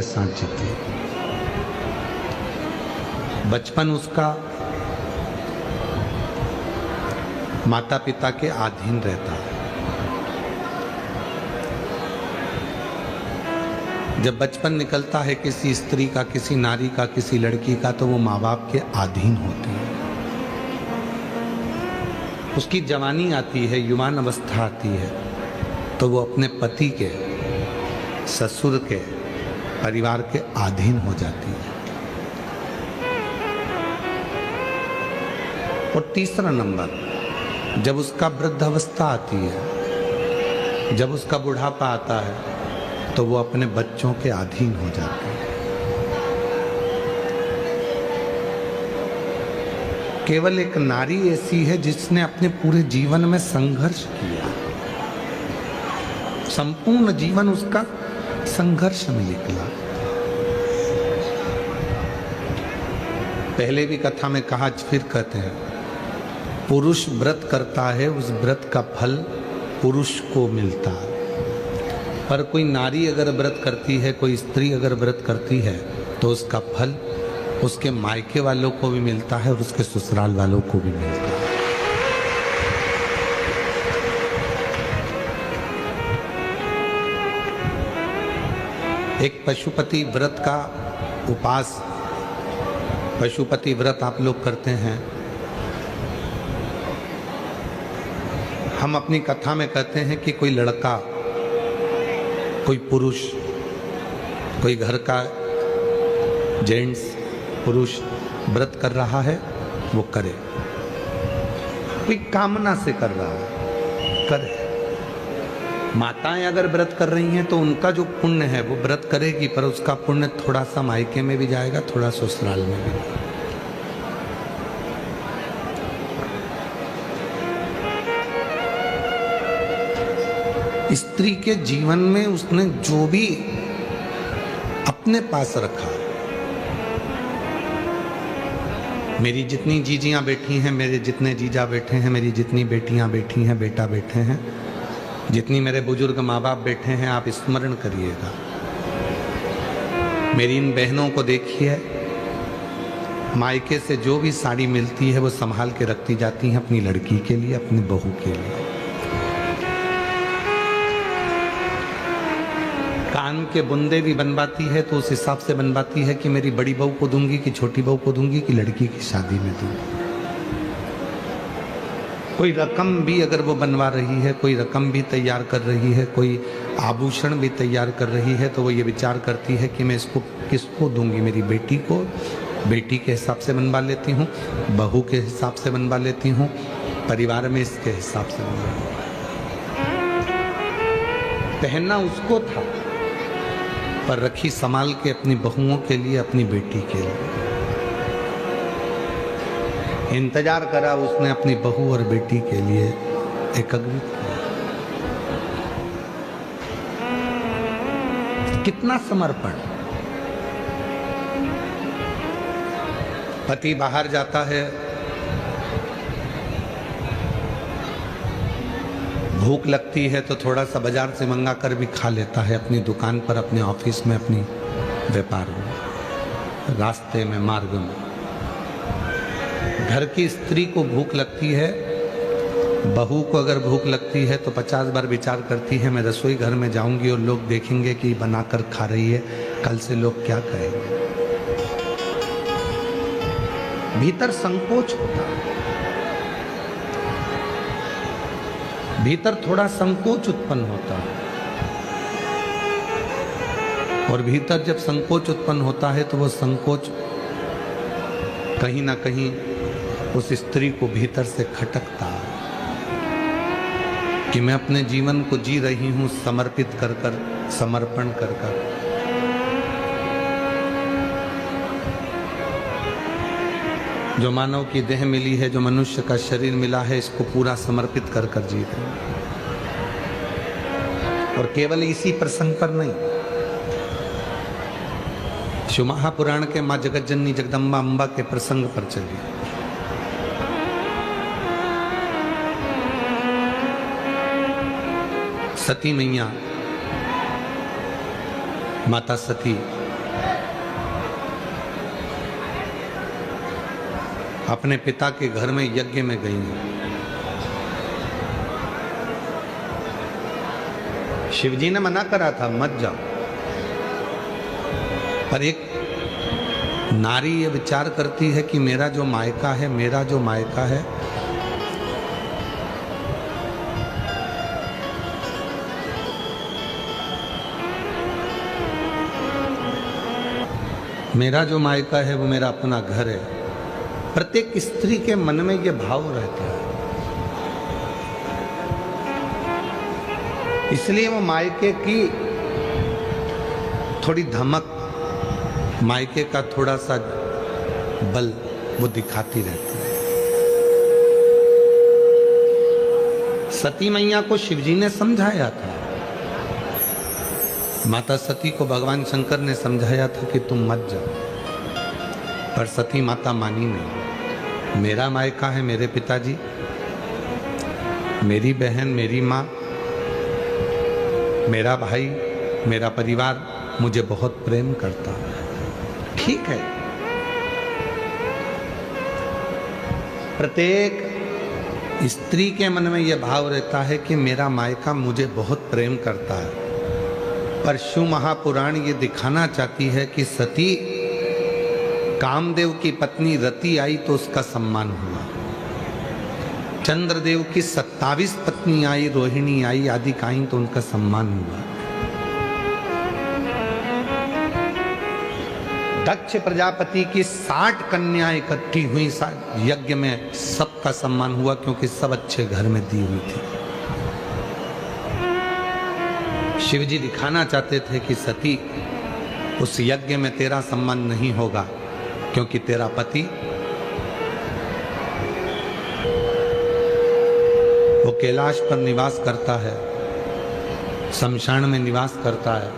सांची थी। बचपन उसका माता पिता के अधीन रहता है। जब बचपन निकलता है किसी स्त्री का, किसी नारी का, किसी लड़की का, तो वो माँ बाप के अधीन होती है। उसकी जवानी आती है, युवान अवस्था आती है, तो वो अपने पति के, ससुर के, परिवार के अधीन हो जाती है। और तीसरा नंबर, जब उसका वृद्धावस्था आती है, जब उसका बुढ़ापा आता है, तो वो अपने बच्चों के अधीन हो जाती है। केवल एक नारी ऐसी है जिसने अपने पूरे जीवन में संघर्ष किया। संपूर्ण जीवन उसका संघर्ष में निकला। पहले भी कथा में कहा, फिर कहते हैं, पुरुष व्रत करता है, उस व्रत का फल पुरुष को मिलता है। पर कोई नारी अगर व्रत करती है, कोई स्त्री अगर व्रत करती है, तो उसका फल उसके मायके वालों को भी मिलता है और उसके ससुराल वालों को भी मिलता है। एक पशुपति व्रत का उपास, पशुपति व्रत आप लोग करते हैं। हम अपनी कथा में कहते हैं कि कोई लड़का, कोई पुरुष, कोई घर का जेंट्स पुरुष व्रत कर रहा है, वो करे। कोई कामना से कर रहा है, करे। माताएं अगर व्रत कर रही हैं तो उनका जो पुण्य है वो व्रत करेगी, पर उसका पुण्य थोड़ा सा मायके में भी जाएगा, थोड़ा ससुराल में भी। स्त्री के जीवन में उसने जो भी अपने पास रखा, मेरी जितनी जीजियां बैठी हैं, मेरे जितने जीजा बैठे हैं, मेरी जितनी बेटियां बैठी हैं, बेटा बैठे हैं, जितनी मेरे बुजुर्ग माँ बाप बैठे हैं, आप स्मरण करिएगा। मेरी इन बहनों को देखिए, मायके से जो भी साड़ी मिलती है वो संभाल के रखती जाती हैं अपनी लड़की के लिए, अपनी बहू के लिए। कान के बुंदे भी बनवाती है तो उस हिसाब से बनवाती है कि मेरी बड़ी बहू को दूंगी कि छोटी बहू को दूंगी कि लड़की की शादी में दूंगी। कोई रकम भी अगर वो बनवा रही है, कोई रकम भी तैयार कर रही है, कोई आभूषण भी तैयार कर रही है, तो वो ये विचार करती है कि मैं इसको किसको दूंगी। मेरी बेटी को बेटी के हिसाब से बनवा लेती हूँ, बहू के हिसाब से बनवा लेती हूँ, परिवार में इसके हिसाब से बनवा लेती हूँ। पहनना उसको था, पर रखी संभाल के अपनी बहुओं के लिए, अपनी बेटी के लिए। इंतजार करा उसने अपनी बहू और बेटी के लिए, एकत्रित किया। कितना समर्पण। पति बाहर जाता है, भूख लगती है तो थोड़ा सा बाजार से मंगा कर भी खा लेता है, अपनी दुकान पर, अपने ऑफिस में, अपनी व्यापार में, रास्ते में, मार्ग में। घर की स्त्री को भूख लगती है, बहू को अगर भूख लगती है तो 50 बार विचार करती है, मैं रसोई घर में जाऊंगी और लोग देखेंगे कि बनाकर खा रही है, कल से लोग क्या कहेंगे। भीतर संकोच होता है, भीतर थोड़ा संकोच उत्पन्न होता है। और भीतर जब संकोच उत्पन्न होता है तो वो संकोच कहीं ना कहीं उस स्त्री को भीतर से खटकता है कि मैं अपने जीवन को जी रही हूं समर्पित कर कर, समर्पण कर कर। जो मानव की देह मिली है, जो मनुष्य का शरीर मिला है, इसको पूरा समर्पित कर कर जी रहे हैं। और केवल इसी प्रसंग पर नहीं, शिव महापुराण के माँ जगत जननी जगदम्बा अम्बा के प्रसंग पर चलिए। सती मैया, माता सती अपने पिता के घर में यज्ञ में गई हैं। शिवजी ने मना करा था मत जाओ, पर एक नारी ये विचार करती है कि मेरा जो मायका है, मेरा जो मायका है, मेरा जो मायका है वो मेरा अपना घर है। प्रत्येक स्त्री के मन में ये भाव रहता है, इसलिए वो मायके की थोड़ी धमक, मायके का थोड़ा सा बल वो दिखाती रहती है। सती मैया को शिवजी ने समझाया था, माता सती को भगवान शंकर ने समझाया था कि तुम मत जाओ, पर सती माता मानी नहीं। मेरा मायका है, मेरे पिताजी, मेरी बहन, मेरी माँ, मेरा भाई, मेरा परिवार मुझे बहुत प्रेम करता है। ठीक है, प्रत्येक स्त्री के मन में यह भाव रहता है कि मेरा मायका मुझे बहुत प्रेम करता है, पर शिव महापुराण ये दिखाना चाहती है कि सती कामदेव की पत्नी रति आई तो उसका सम्मान हुआ, चंद्रदेव की 27 पत्नी आई, रोहिणी आई, आदि आई तो उनका सम्मान हुआ। दक्ष प्रजापति की 60 कन्याएं इकट्ठी हुई यज्ञ में, सबका सम्मान हुआ क्योंकि सब अच्छे घर में दी हुई थी। शिवजी दिखाना चाहते थे कि सती उस यज्ञ में तेरा सम्मान नहीं होगा, क्योंकि तेरा पति वो कैलाश पर निवास करता है, शमशान में निवास करता है,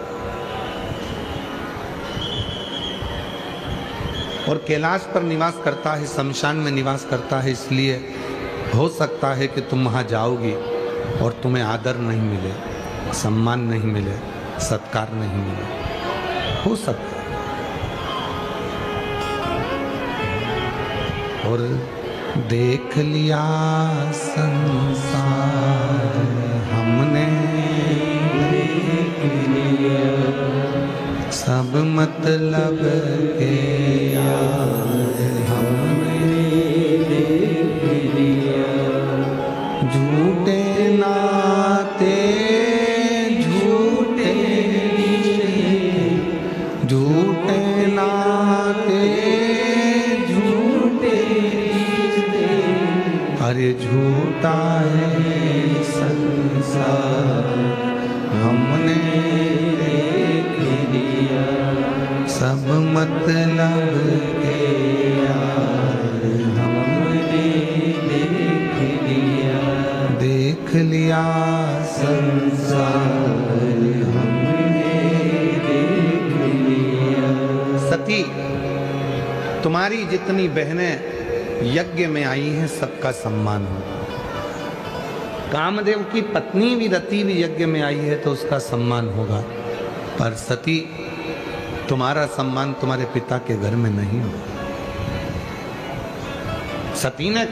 और कैलाश पर निवास करता है, शमशान में निवास करता है, इसलिए हो सकता है कि तुम वहां जाओगी और तुम्हें आदर नहीं मिले, सम्मान नहीं मिले, सत्कार नहीं मिले, हो सकता है। और देख लिया संसार हमने, सब मतलब के यार हमने देख लिया, झूठे नाते झूठे झूठे नाते झूठे, अरे झूठा है संसार हमने देख लिया, सब मतलब के यार हमने देख लिया संसार हमने देख लिया। सती, तुम्हारी जितनी बहनें यज्ञ में आई हैं सबका सम्मान हो। कामदेव की पत्नी भी रति भी यज्ञ में आई है तो उसका सम्मान होगा, पर सती तुम्हारा सम्मान तुम्हारे पिता के घर में नहीं हो। सती ने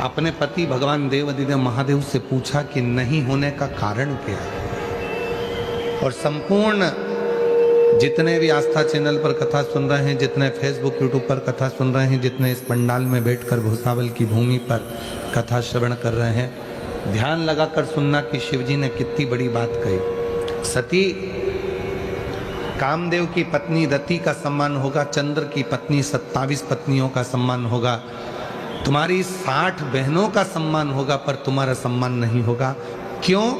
अपने पति भगवान देवाधिदेव महादेव से पूछा कि नहीं होने का कारण क्या है, और संपूर्ण जितने भी आस्था चैनल पर कथा सुन रहे हैं, जितने फेसबुक यूट्यूब पर कथा सुन रहे हैं, जितने इस पंडाल में बैठकर भूसावल की भूमि पर कथा श्रवण कर रहे हैं, ध्यान लगाकर सुनना कि शिवजी ने कितनी बड़ी बात कही। सती, कामदेव की पत्नी रति का सम्मान होगा, चंद्र की पत्नी 27 पत्नियों का सम्मान होगा, तुम्हारी 60 बहनों का सम्मान होगा, पर तुम्हारा सम्मान नहीं होगा। क्यों?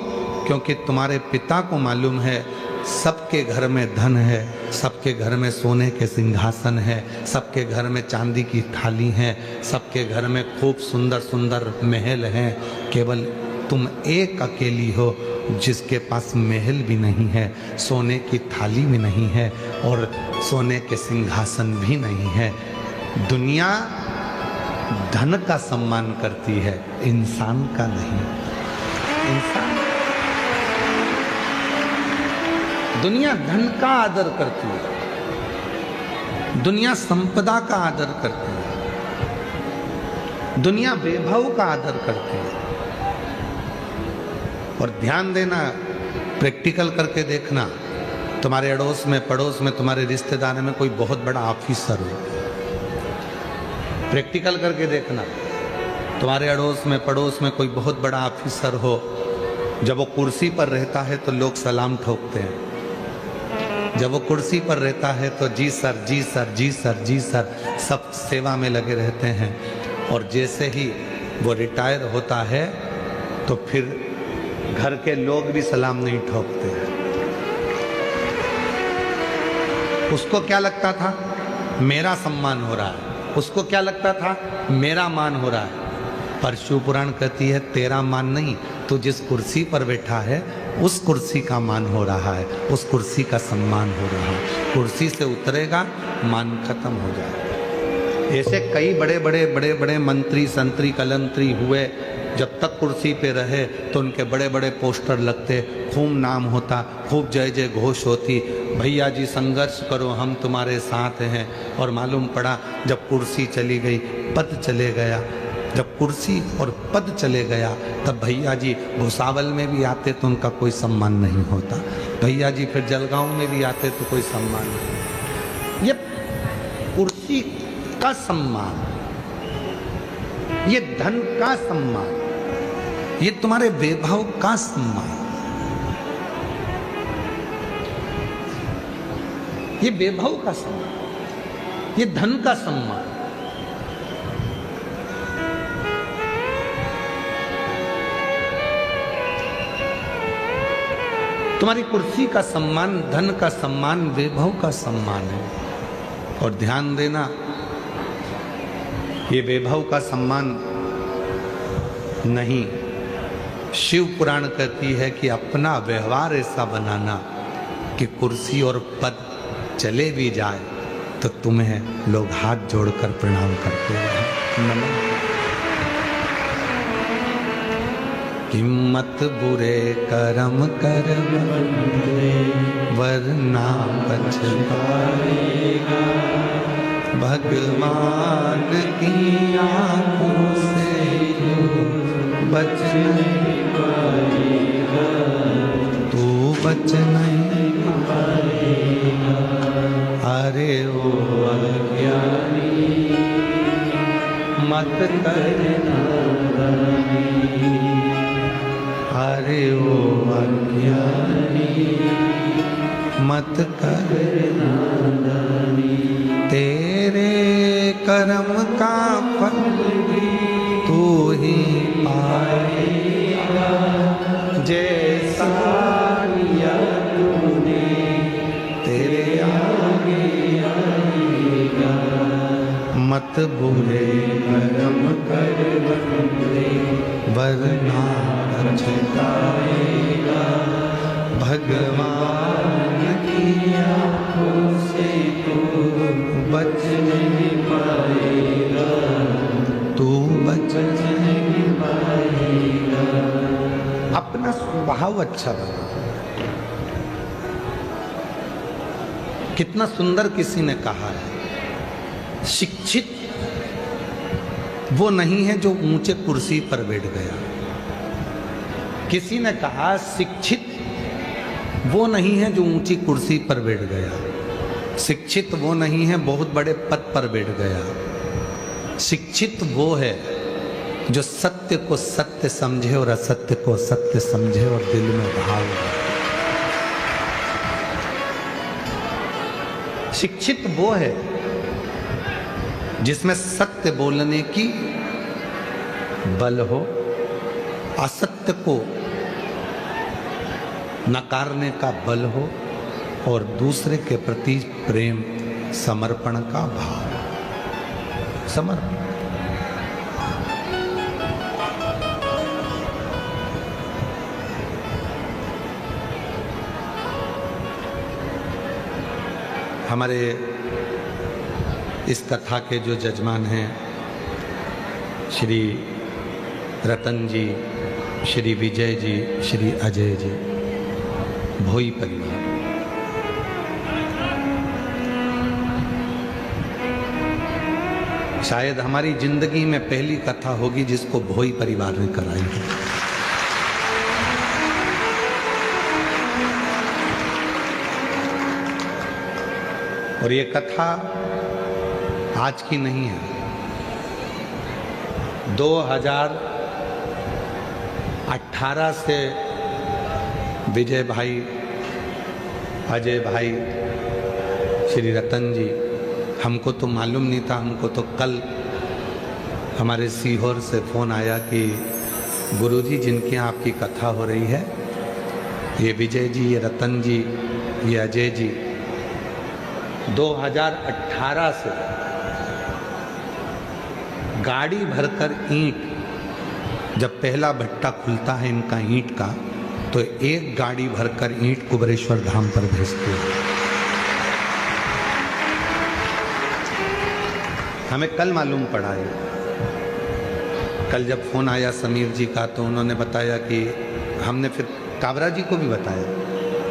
क्योंकि तुम्हारे पिता को मालूम है सबके घर में धन है, सबके घर में सोने के सिंहासन है, सबके घर में चांदी की थाली है, सबके घर में खूब सुंदर सुंदर महल हैं, केवल तुम एक अकेली हो जिसके पास महल भी नहीं है, सोने की थाली भी नहीं है, और सोने के सिंहासन भी नहीं है। दुनिया धन का सम्मान करती है, इंसान का नहीं। इंसान, दुनिया धन का आदर करती है, दुनिया संपदा का आदर करती है, दुनिया वैभव का आदर करती है। और ध्यान देना, प्रैक्टिकल करके देखना, तुम्हारे अड़ोस में पड़ोस में तुम्हारे रिश्तेदार में कोई बहुत बड़ा ऑफिसर हो, प्रैक्टिकल करके देखना, तुम्हारे अड़ोस में पड़ोस में कोई बहुत बड़ा ऑफिसर हो, जब वो कुर्सी पर रहता है तो लोग सलाम ठोकते हैं। जब वो कुर्सी पर रहता है तो जी सर जी सर जी सर जी सर सब सेवा में लगे रहते हैं। और जैसे ही वो रिटायर होता है तो फिर घर के लोग भी सलाम नहीं ठोकते हैं। उसको क्या लगता था, मेरा सम्मान हो रहा है, उसको क्या लगता था, मेरा मान हो रहा है। पर शिव पुराण कहती है तेरा मान नहीं, तो जिस कुर्सी पर बैठा है उस कुर्सी का मान हो रहा है, उस कुर्सी का सम्मान हो रहा है। कुर्सी से उतरेगा, मान खत्म हो जाएगा। ऐसे कई बड़े बड़े बड़े बड़े मंत्री संतरी कलंतरी हुए, जब तक कुर्सी पे रहे तो उनके बड़े बड़े पोस्टर लगते, खूब नाम होता, खूब जय जय घोष होती, भैया जी संघर्ष करो हम तुम्हारे साथ हैं। और मालूम पड़ा जब कुर्सी चली गई, पद चले गया। जब कुर्सी और पद चले गया तब भैया जी भुसावल में भी आते तो उनका कोई सम्मान नहीं होता, भैया जी फिर जलगांव में भी आते तो कोई सम्मान नहीं। ये कुर्सी का सम्मान, ये धन का सम्मान, ये तुम्हारे वैभव का सम्मान, ये वैभव का सम्मान, ये धन का सम्मान। तुम्हारी कुर्सी का सम्मान, धन का सम्मान, वैभव का सम्मान है। और ध्यान देना, ये वैभव का सम्मान नहीं, शिव पुराण कहती है कि अपना व्यवहार ऐसा बनाना कि कुर्सी और पद चले भी जाए तो तुम्हें लोग हाथ जोड़कर प्रणाम करते हैं। नमः। हिम्मत बुरे कर्म कर वरना पछताएगा, भगवान की आंखों से बच नहीं पाएगा, तू बच नहीं पाएगा। अरे ओ अज्ञानी मत करना, अरे ओ अज्ञानी मत करना, तेरे कर्म का फल तू ही पाएगा, जैसा किया तूने तेरे आगे आएगा। मत बुरे कर्म कर वरना पछताएगा, भगवान की आंखों से तू बच नहीं पाएगा, तू बच नहीं पाएगा। अपना स्वभाव अच्छा बना। कितना सुंदर किसी ने कहा है, शिक्षित वो नहीं है जो ऊंचे कुर्सी पर बैठ गया। किसी ने कहा शिक्षित वो नहीं है जो ऊंची कुर्सी पर बैठ गया, शिक्षित वो नहीं है बहुत बड़े पद पर बैठ गया। शिक्षित वो है जो सत्य को सत्य समझे और असत्य को सत्य समझे और दिल में भाव रखे। शिक्षित वो है जिसमें सत्य बोलने की बल हो, असत्य को नकारने का बल हो और दूसरे के प्रति प्रेम समर्पण का भाव। समर्पण हमारे इस कथा के जो जजमान हैं श्री रतन जी, श्री विजय जी, श्री अजय जी, भोई परिवार, शायद हमारी जिंदगी में पहली कथा होगी जिसको भोई परिवार ने कराई है। और ये कथा आज की नहीं है, 2018 से विजय भाई, अजय भाई, श्री रतन जी, हमको तो मालूम नहीं था। हमको तो कल हमारे सीहोर से फ़ोन आया कि गुरुजी जिनके यहाँ आपकी कथा हो रही है, ये विजय जी, ये रतन जी, ये अजय जी 2018 से गाड़ी भरकर ईंट, जब पहला भट्टा खुलता है इनका ईंट का, तो एक गाड़ी भरकर ईंट कुबरेश्वर धाम पर भेजते हैं। हमें कल मालूम पड़ा है। कल जब फोन आया समीर जी का तो उन्होंने बताया कि हमने फिर काबरा जी को भी बताया।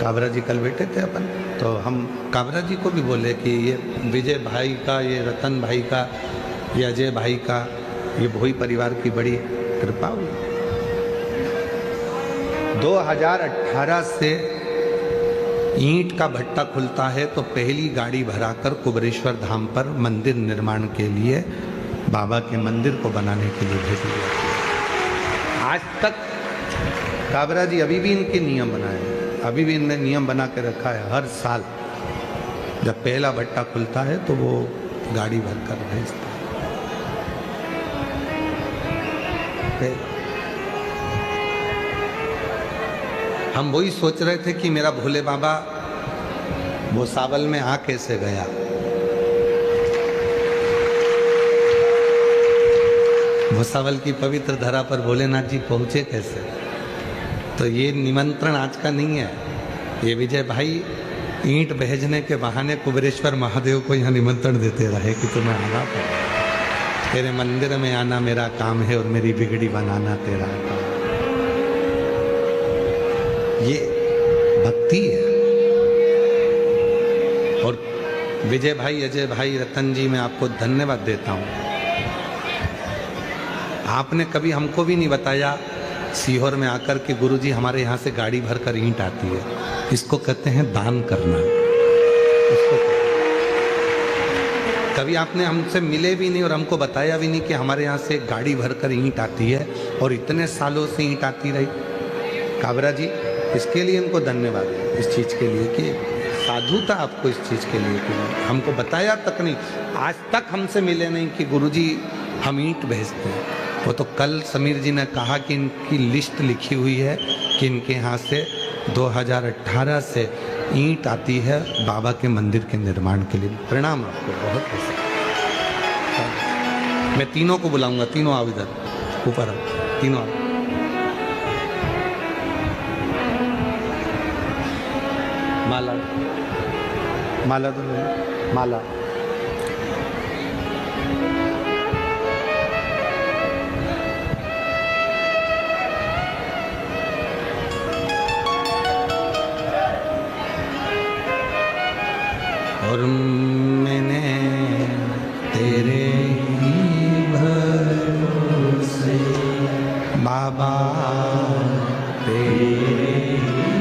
काबरा जी कल बैठे थे अपन, तो हम काबरा जी को भी बोले कि ये विजय भाई का, ये रतन भाई का, ये अजय भाई का, ये भोई परिवार की बड़ी कृपा हुई। 2018 से ईंट का भट्टा खुलता है तो पहली गाड़ी भराकर कुबरेश्वर धाम पर मंदिर निर्माण के लिए, बाबा के मंदिर को बनाने के लिए भेजी जाती है। आज तक काबरा जी अभी भी इनके नियम बनाए, अभी भी इनने नियम बना के रखा है। हर साल जब पहला भट्टा खुलता है तो वो गाड़ी भरकर भेजता है। हम वही सोच रहे थे कि मेरा भोले बाबा वो सावल में आ कैसे गया। वो सावल की पवित्र धरा पर भोलेनाथ जी पहुंचे कैसे। तो ये निमंत्रण आज का नहीं है। ये विजय भाई ईंट भेजने के बहाने कुबरेश्वर महादेव को यहाँ निमंत्रण देते रहे कि तुम्हें आना पड़ेगा, तेरे मंदिर में आना मेरा काम है और मेरी बिगड़ी बनाना तेरा काम। ये भक्ति है। और विजय भाई, अजय भाई, रतन जी, मैं आपको धन्यवाद देता हूँ। आपने कभी हमको भी नहीं बताया सीहोर में आकर के गुरुजी हमारे यहाँ से गाड़ी भरकर ईंट आती है। इसको कहते हैं दान करना। इसको कभी आपने हमसे मिले भी नहीं और हमको बताया भी नहीं कि हमारे यहाँ से गाड़ी भरकर ईंट आती है और इतने सालों से ईंट आती रही। काबरा जी, इसके लिए इनको धन्यवाद है, इस चीज़ के लिए कि साधुता आपको इस चीज़ के लिए कि हमको बताया तक नहीं। आज तक हमसे मिले नहीं कि गुरुजी हम ईंट भेजते हैं। वो तो कल समीर जी ने कहा कि इनकी लिस्ट लिखी हुई है कि इनके यहाँ से 2018 से ईंट आती है बाबा के मंदिर के निर्माण के लिए। प्रणाम आपको, बहुत बहुत। मैं तीनों को बुलाऊंगा, तीनों आओ इधर ऊपर आओ, तीनों आओ। माला, माला तो माला। और मैंने तेरे ही भरोसे बाबा, तेरे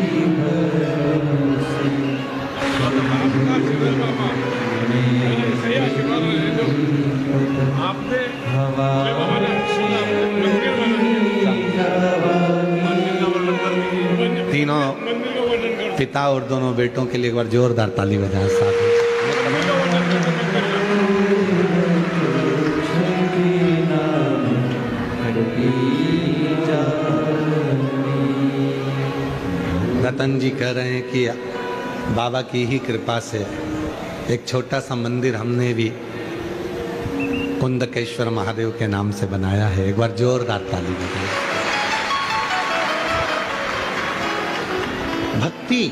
ही भरोसे तीनों पिता और दोनों बेटों के लिए एक बार जोरदार ताली बजाएं साथ। रतन जी कह रहे हैं कि बाबा की ही कृपा से एक छोटा सा मंदिर हमने भी कुंदकेश्वर महादेव के नाम से बनाया है। एक बार जोरदार ताली बजाएं। भक्ति,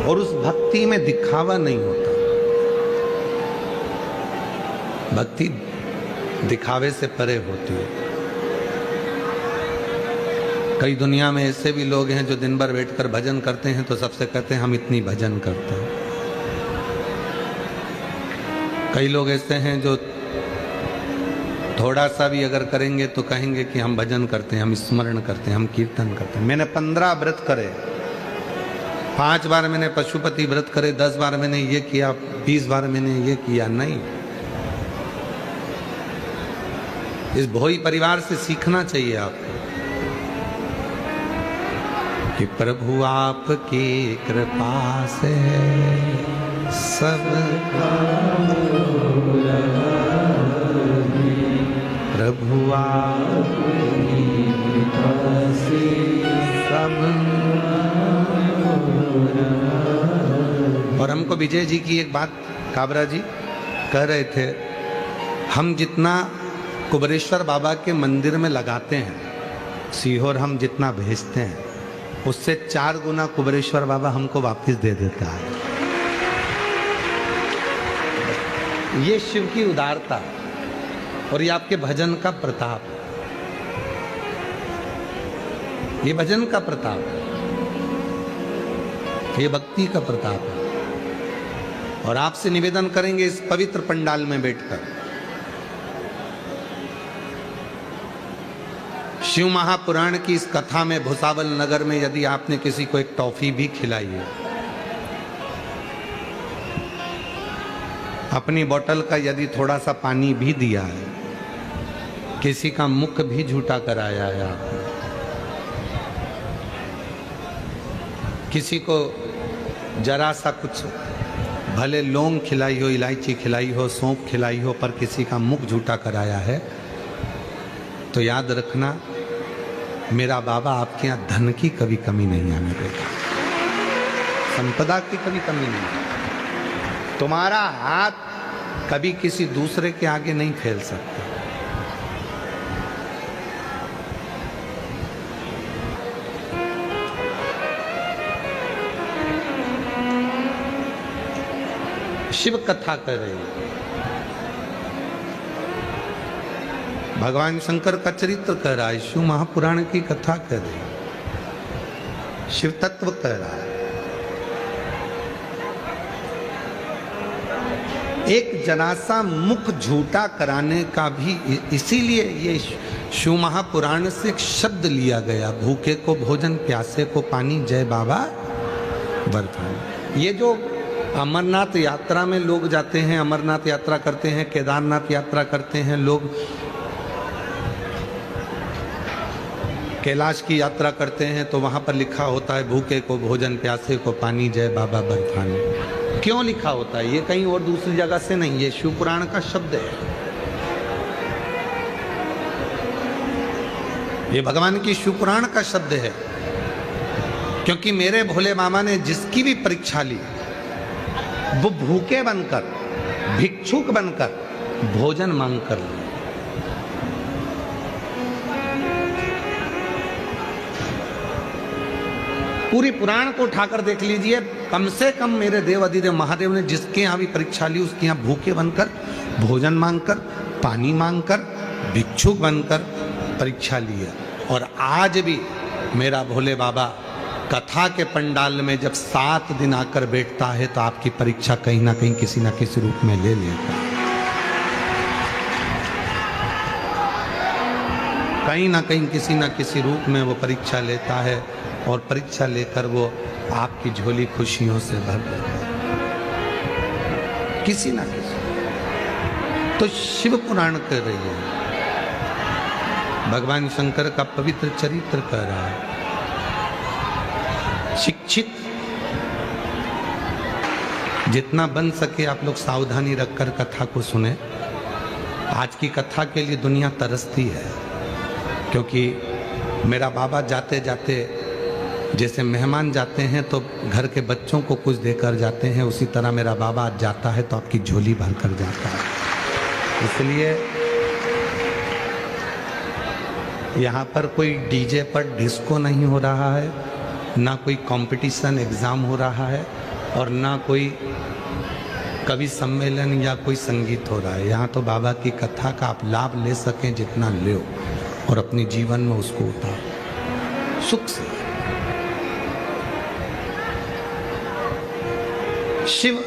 और उस भक्ति में दिखावा नहीं होता। भक्ति दिखावे से परे होती है। कई दुनिया में ऐसे भी लोग हैं जो दिन भर बैठकर भजन करते हैं तो सबसे कहते हैं हम इतनी भजन करते हैं। कई लोग ऐसे हैं जो थोड़ा सा भी अगर करेंगे तो कहेंगे कि हम भजन करते हैं, हम स्मरण करते हैं, हम कीर्तन करते हैं। मैंने 15 व्रत करे, 5 बार मैंने पशुपति व्रत करे, 10 बार मैंने ये किया, 20 बार मैंने ये किया। नहीं, इस भोई परिवार से सीखना चाहिए आपको कि प्रभु आपकी कृपा से सब, प्रभु आपकी कृपा से सब। और हमको विजय जी की एक बात काबरा जी कह रहे थे, हम जितना कुबेरेश्वर बाबा के मंदिर में लगाते हैं, सीहोर हम जितना भेजते हैं, उससे 4 गुना कुबेरेश्वर बाबा हमको वापस दे देता है। ये शिव की उदारता और ये आपके भजन का प्रताप, ये भजन का प्रताप, ये भक्ति का प्रताप है। और आपसे निवेदन करेंगे इस पवित्र पंडाल में बैठकर, शिव महापुराण की इस कथा में भुसावल नगर में यदि आपने किसी को एक टॉफी भी खिलाई है, अपनी बोतल का यदि थोड़ा सा पानी भी दिया है, किसी का मुख भी झूठा कराया है आपने, किसी को जरा सा कुछ भले लौंग खिलाई हो, इलायची खिलाई हो, सौंफ खिलाई हो, पर किसी का मुख झूठा कराया है, तो याद रखना मेरा बाबा आपके यहाँ धन की कभी कमी नहीं आने देगा, संपदा की कभी कमी नहीं। तुम्हारा हाथ कभी किसी दूसरे के आगे नहीं फैल सकता। शिव कथा कर रहे हैं, भगवान शंकर का चरित्र कह रहा है, शिव महापुराण की कथा कह रहे हैं, शिव तत्व कह रहा है। एक जनासा मुख झूठा कराने का भी इसीलिए ये शिव महापुराण से एक शब्द लिया गया, भूखे को भोजन, प्यासे को पानी, जय बाबा बर्फानी। ये जो अमरनाथ यात्रा में लोग जाते हैं, अमरनाथ यात्रा करते हैं, केदारनाथ यात्रा करते हैं लोग, कैलाश की यात्रा करते हैं, तो वहां पर लिखा होता है भूखे को भोजन, प्यासे को पानी, जय बाबा बर्फानी। क्यों लिखा होता है? ये कहीं और दूसरी जगह से नहीं, ये शिव पुराण का शब्द है, ये भगवान की शिव पुराण का शब्द है। क्योंकि मेरे भोले बाबा ने जिसकी भी परीक्षा ली, वो भूखे बनकर, भिक्षुक बनकर, भोजन मांग कर ली। पूरी पुराण को उठाकर देख लीजिए, कम से कम मेरे देव अधिदेव महादेव ने जिसके यहाँ भी परीक्षा ली, उसके यहाँ भूखे बनकर, भोजन मांगकर, पानी मांगकर, भिक्षुक बनकर परीक्षा ली है। और आज भी मेरा भोले बाबा कथा के पंडाल में जब 7 दिन आकर बैठता है, तो आपकी परीक्षा कहीं ना कहीं किसी ना किसी रूप में ले लेता है, कहीं ना कहीं किसी ना किसी रूप में वो परीक्षा लेता है, और परीक्षा लेकर वो आपकी झोली खुशियों से भर देता है, किसी ना किसी। तो शिव पुराण कर रही है, भगवान शंकर का पवित्र चरित्र कर रहा है। शिक्षित जितना बन सके आप लोग सावधानी रखकर कथा को सुने। आज की कथा के लिए दुनिया तरसती है, क्योंकि मेरा बाबा जाते जाते जैसे मेहमान जाते हैं तो घर के बच्चों को कुछ देकर जाते हैं, उसी तरह मेरा बाबा आज जाता है तो आपकी झोली भर कर जाता है। इसलिए यहाँ पर कोई डीजे पर डिस्को नहीं हो रहा है, ना कोई कंपटीशन एग्ज़ाम हो रहा है, और ना कोई कवि सम्मेलन या कोई संगीत हो रहा है। यहाँ तो बाबा की कथा का आप लाभ ले सकें जितना ले, और अपने जीवन में उसको उतारो सुख से। शिव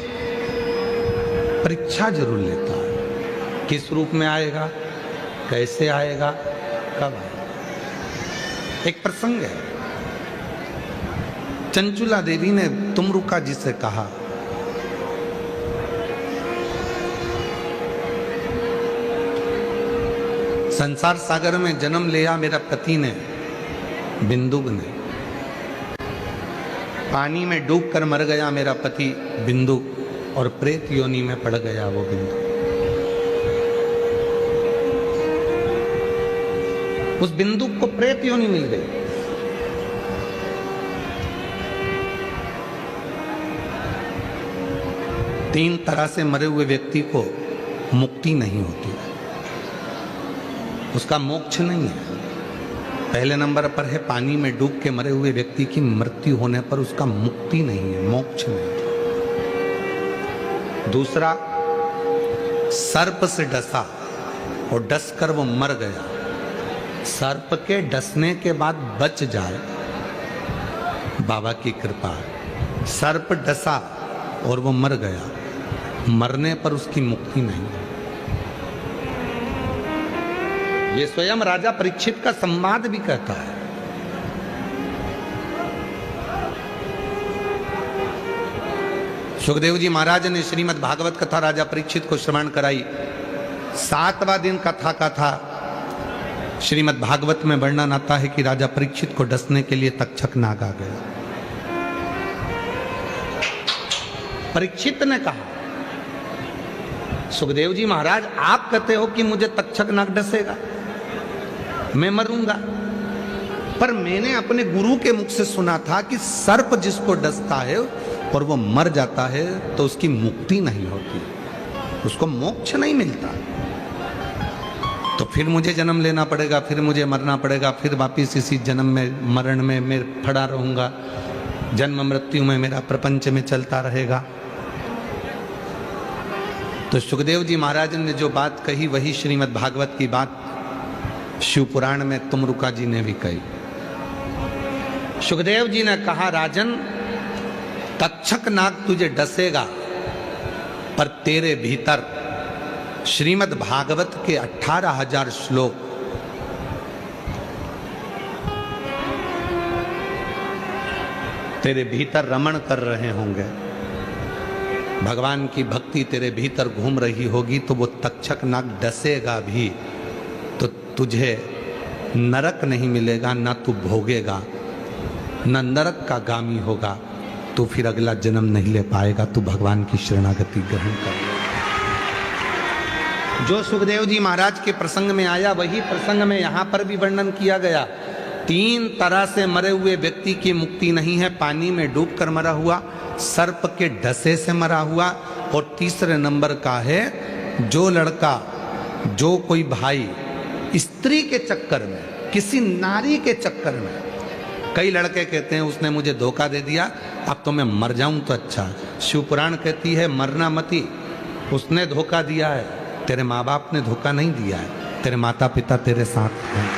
परीक्षा जरूर लेता है। किस रूप में आएगा, कैसे आएगा, कब आएगा। एक प्रसंग है, चंचुला देवी ने तुमरुका जी से कहा, संसार सागर में जन्म लिया मेरा पति ने, बिंदुक ने। पानी में डूबकर मर गया मेरा पति बिंदुक, और प्रेत योनि में पड़ गया वो बिंदु। उस बिंदुक को प्रेत योनि मिल गई। तीन तरह से मरे हुए व्यक्ति को मुक्ति नहीं होती, उसका मोक्ष नहीं है। पहले नंबर पर है पानी में डूब के मरे हुए व्यक्ति की मृत्यु होने पर उसका मुक्ति नहीं है, मोक्ष नहीं। दूसरा, सर्प से डसा और डस कर वो मर गया, सर्प के डसने के बाद बच जाए, बाबा की कृपा है। सर्प डसा और वो मर गया, मरने पर उसकी मुक्ति नहीं। ये स्वयं राजा परीक्षित का संवाद भी कहता है। सुखदेव जी महाराज ने श्रीमद् भागवत कथा राजा परीक्षित को श्रवण कराई। 7वां दिन कथा का था। श्रीमद् भागवत में वर्णन आता है कि राजा परीक्षित को डसने के लिए तक्षक नाग आ गया। परीक्षित ने कहा, सुखदेव जी महाराज आप कहते हो कि मुझे तक्षक नाग डसेगा, मैं मरूंगा, पर मैंने अपने गुरु के मुख से सुना था कि सर्प जिसको डसता है और वो मर जाता है तो उसकी मुक्ति नहीं होती, उसको मोक्ष नहीं मिलता। तो फिर मुझे जन्म लेना पड़ेगा, फिर मुझे मरना पड़ेगा, फिर वापिस इसी जन्म में मरण में मैं पड़ा रहूंगा, जन्म मृत्यु में मेरा प्रपंच में चलता रहेगा। तो सुखदेव जी महाराज ने जो बात कही वही श्रीमद् भागवत की बात शिव पुराण में तुमरुका जी ने भी कही। सुखदेव जी ने कहा, राजन तक्षक नाग तुझे डसेगा, पर तेरे भीतर श्रीमद् भागवत के 18,000 श्लोक तेरे भीतर रमण कर रहे होंगे, भगवान की भक्ति तेरे भीतर घूम रही होगी, तो वो तक्षक नाग डसेगा भी तो तुझे नरक नहीं मिलेगा, ना तू भोगेगा, ना नरक का गामी होगा, तो फिर अगला जन्म नहीं ले पाएगा, तू भगवान की शरणागति ग्रहण कर। जो सुखदेव जी महाराज के प्रसंग में आया वही प्रसंग में यहां पर भी वर्णन किया गया। 3 तरह से मरे हुए व्यक्ति की मुक्ति नहीं है, पानी में डूबकर मरा हुआ, सर्प के डसे से मरा हुआ, और तीसरे नंबर का है जो लड़का, जो कोई भाई स्त्री के चक्कर में, किसी नारी के चक्कर में, कई लड़के कहते हैं उसने मुझे धोखा दे दिया, अब तो मैं मर जाऊं तो अच्छा। शिव पुराण कहती है मरना मती, उसने धोखा दिया है, तेरे माँ बाप ने धोखा नहीं दिया है, तेरे माता पिता तेरे साथ हैं।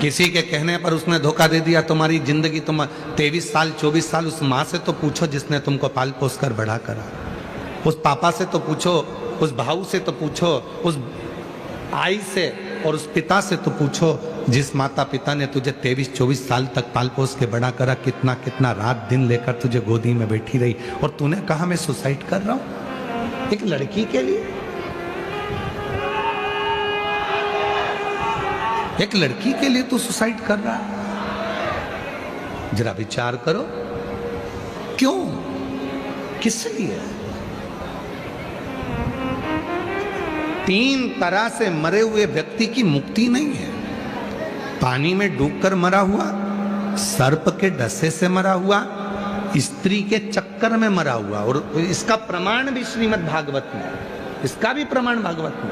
किसी के कहने पर उसने धोखा दे दिया, तुम्हारी जिंदगी, तुम 23 साल 24 साल उस माँ से तो पूछो जिसने तुमको पाल पोस कर बड़ा करा, उस पापा से तो पूछो, उस भाऊ से तो पूछो, उस आई से और उस पिता से तो पूछो जिस माता पिता ने तुझे 23-24 साल तक पाल पोस के बड़ा करा, कितना कितना रात दिन लेकर तुझे गोदी में बैठी रही, और तूने कहा मैं सुसाइड कर रहा हूं एक लड़की के लिए। एक लड़की के लिए तू सुसाइड कर रहा है, जरा विचार करो, क्यों, किस लिए? 3 तरह से मरे हुए व्यक्ति की मुक्ति नहीं है। पानी में डूबकर मरा हुआ, सर्प के डसे से मरा हुआ, स्त्री के चक्कर में मरा हुआ, और इसका प्रमाण भी श्रीमद् भागवत में, इसका भी प्रमाण भागवत में।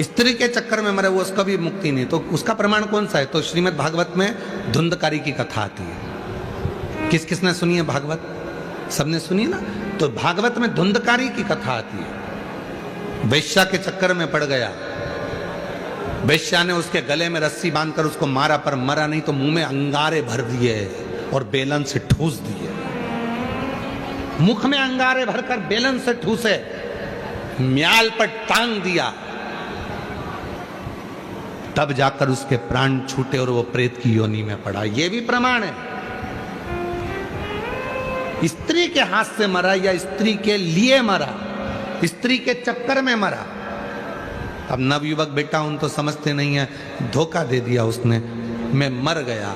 स्त्री के चक्कर में मरे हुआ उसका भी मुक्ति नहीं, तो उसका प्रमाण कौन सा है? तो श्रीमद् भागवत में धुंधकारी की कथा आती है। किस किसने सुनी है भागवत? सबने सुनी ना। तो भागवत में धुंधकारी की कथा आती है। वैश्या के चक्कर में पड़ गया, वेश्या ने उसके गले में रस्सी बांधकर उसको मारा, पर मरा नहीं तो मुंह में अंगारे भर दिए और बेलन से ठूस दिए। मुख में अंगारे भरकर बेलन से ठूसे, म्याल पर टांग दिया, तब जाकर उसके प्राण छूटे और वो प्रेत की योनि में पड़ा। ये भी प्रमाण है। स्त्री के हाथ से मरा या स्त्री के लिए मरा, स्त्री के चक्कर में मरा। अब नवयुवक बेटा उन तो समझते नहीं है, धोखा दे दिया उसने, मैं मर गया।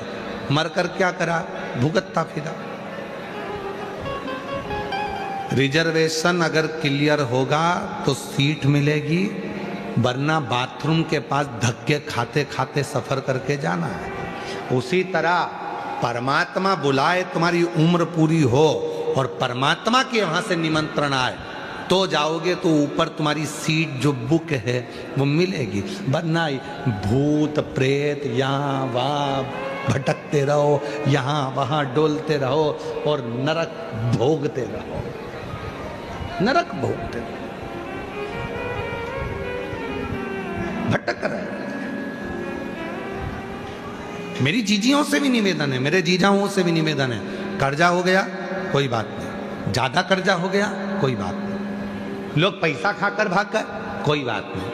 मरकर क्या करा? भुगतता फिरा। रिजर्वेशन अगर क्लियर होगा तो सीट मिलेगी, वरना बाथरूम के पास धक्के खाते खाते सफर करके जाना है। उसी तरह परमात्मा बुलाए, तुम्हारी उम्र पूरी हो और परमात्मा के वहां से निमंत्रण आए तो जाओगे, तो ऊपर तुम्हारी सीट जो बुक है वो मिलेगी, वरना भूत प्रेत यहाँ वहाँ भटकते रहो, यहाँ वहाँ डोलते रहो और नरक भोगते रहो, नरक भोगते रहो, भटक रहे। मेरी जीजियों से भी निवेदन है, मेरे जीजाओं से भी निवेदन है, कर्जा हो गया कोई बात नहीं, ज्यादा कर्जा हो गया कोई बात नहीं, लोग पैसा खाकर भाग गए कोई बात नहीं,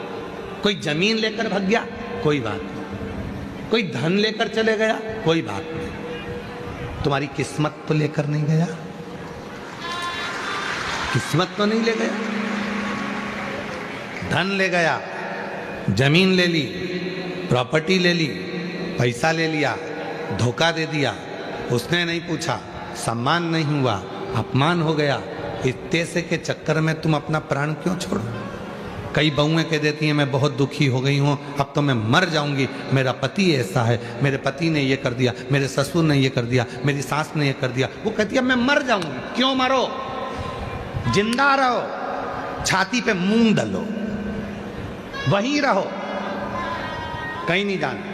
कोई जमीन लेकर भाग गया कोई बात नहीं, कोई धन लेकर चले गया कोई बात नहीं, तुम्हारी किस्मत तो लेकर नहीं गया, किस्मत तो नहीं ले गया। धन ले गया, जमीन ले ली, प्रॉपर्टी ले ली, पैसा ले लिया, धोखा दे दिया, उसने नहीं पूछा, सम्मान नहीं हुआ, अपमान हो गया। इतने से के चक्कर में तुम अपना प्राण क्यों छोड़ो? कई बहुएं कह देती हैं मैं बहुत दुखी हो गई हूँ, अब तो मैं मर जाऊंगी, मेरा पति ऐसा है, मेरे पति ने ये कर दिया, मेरे ससुर ने ये कर दिया, मेरी सास ने ये कर दिया। वो कहती है मैं मर जाऊंगी। क्यों मरो? जिंदा रहो, छाती पे मूंग डालो, वहीं रहो, कहीं नहीं जाना।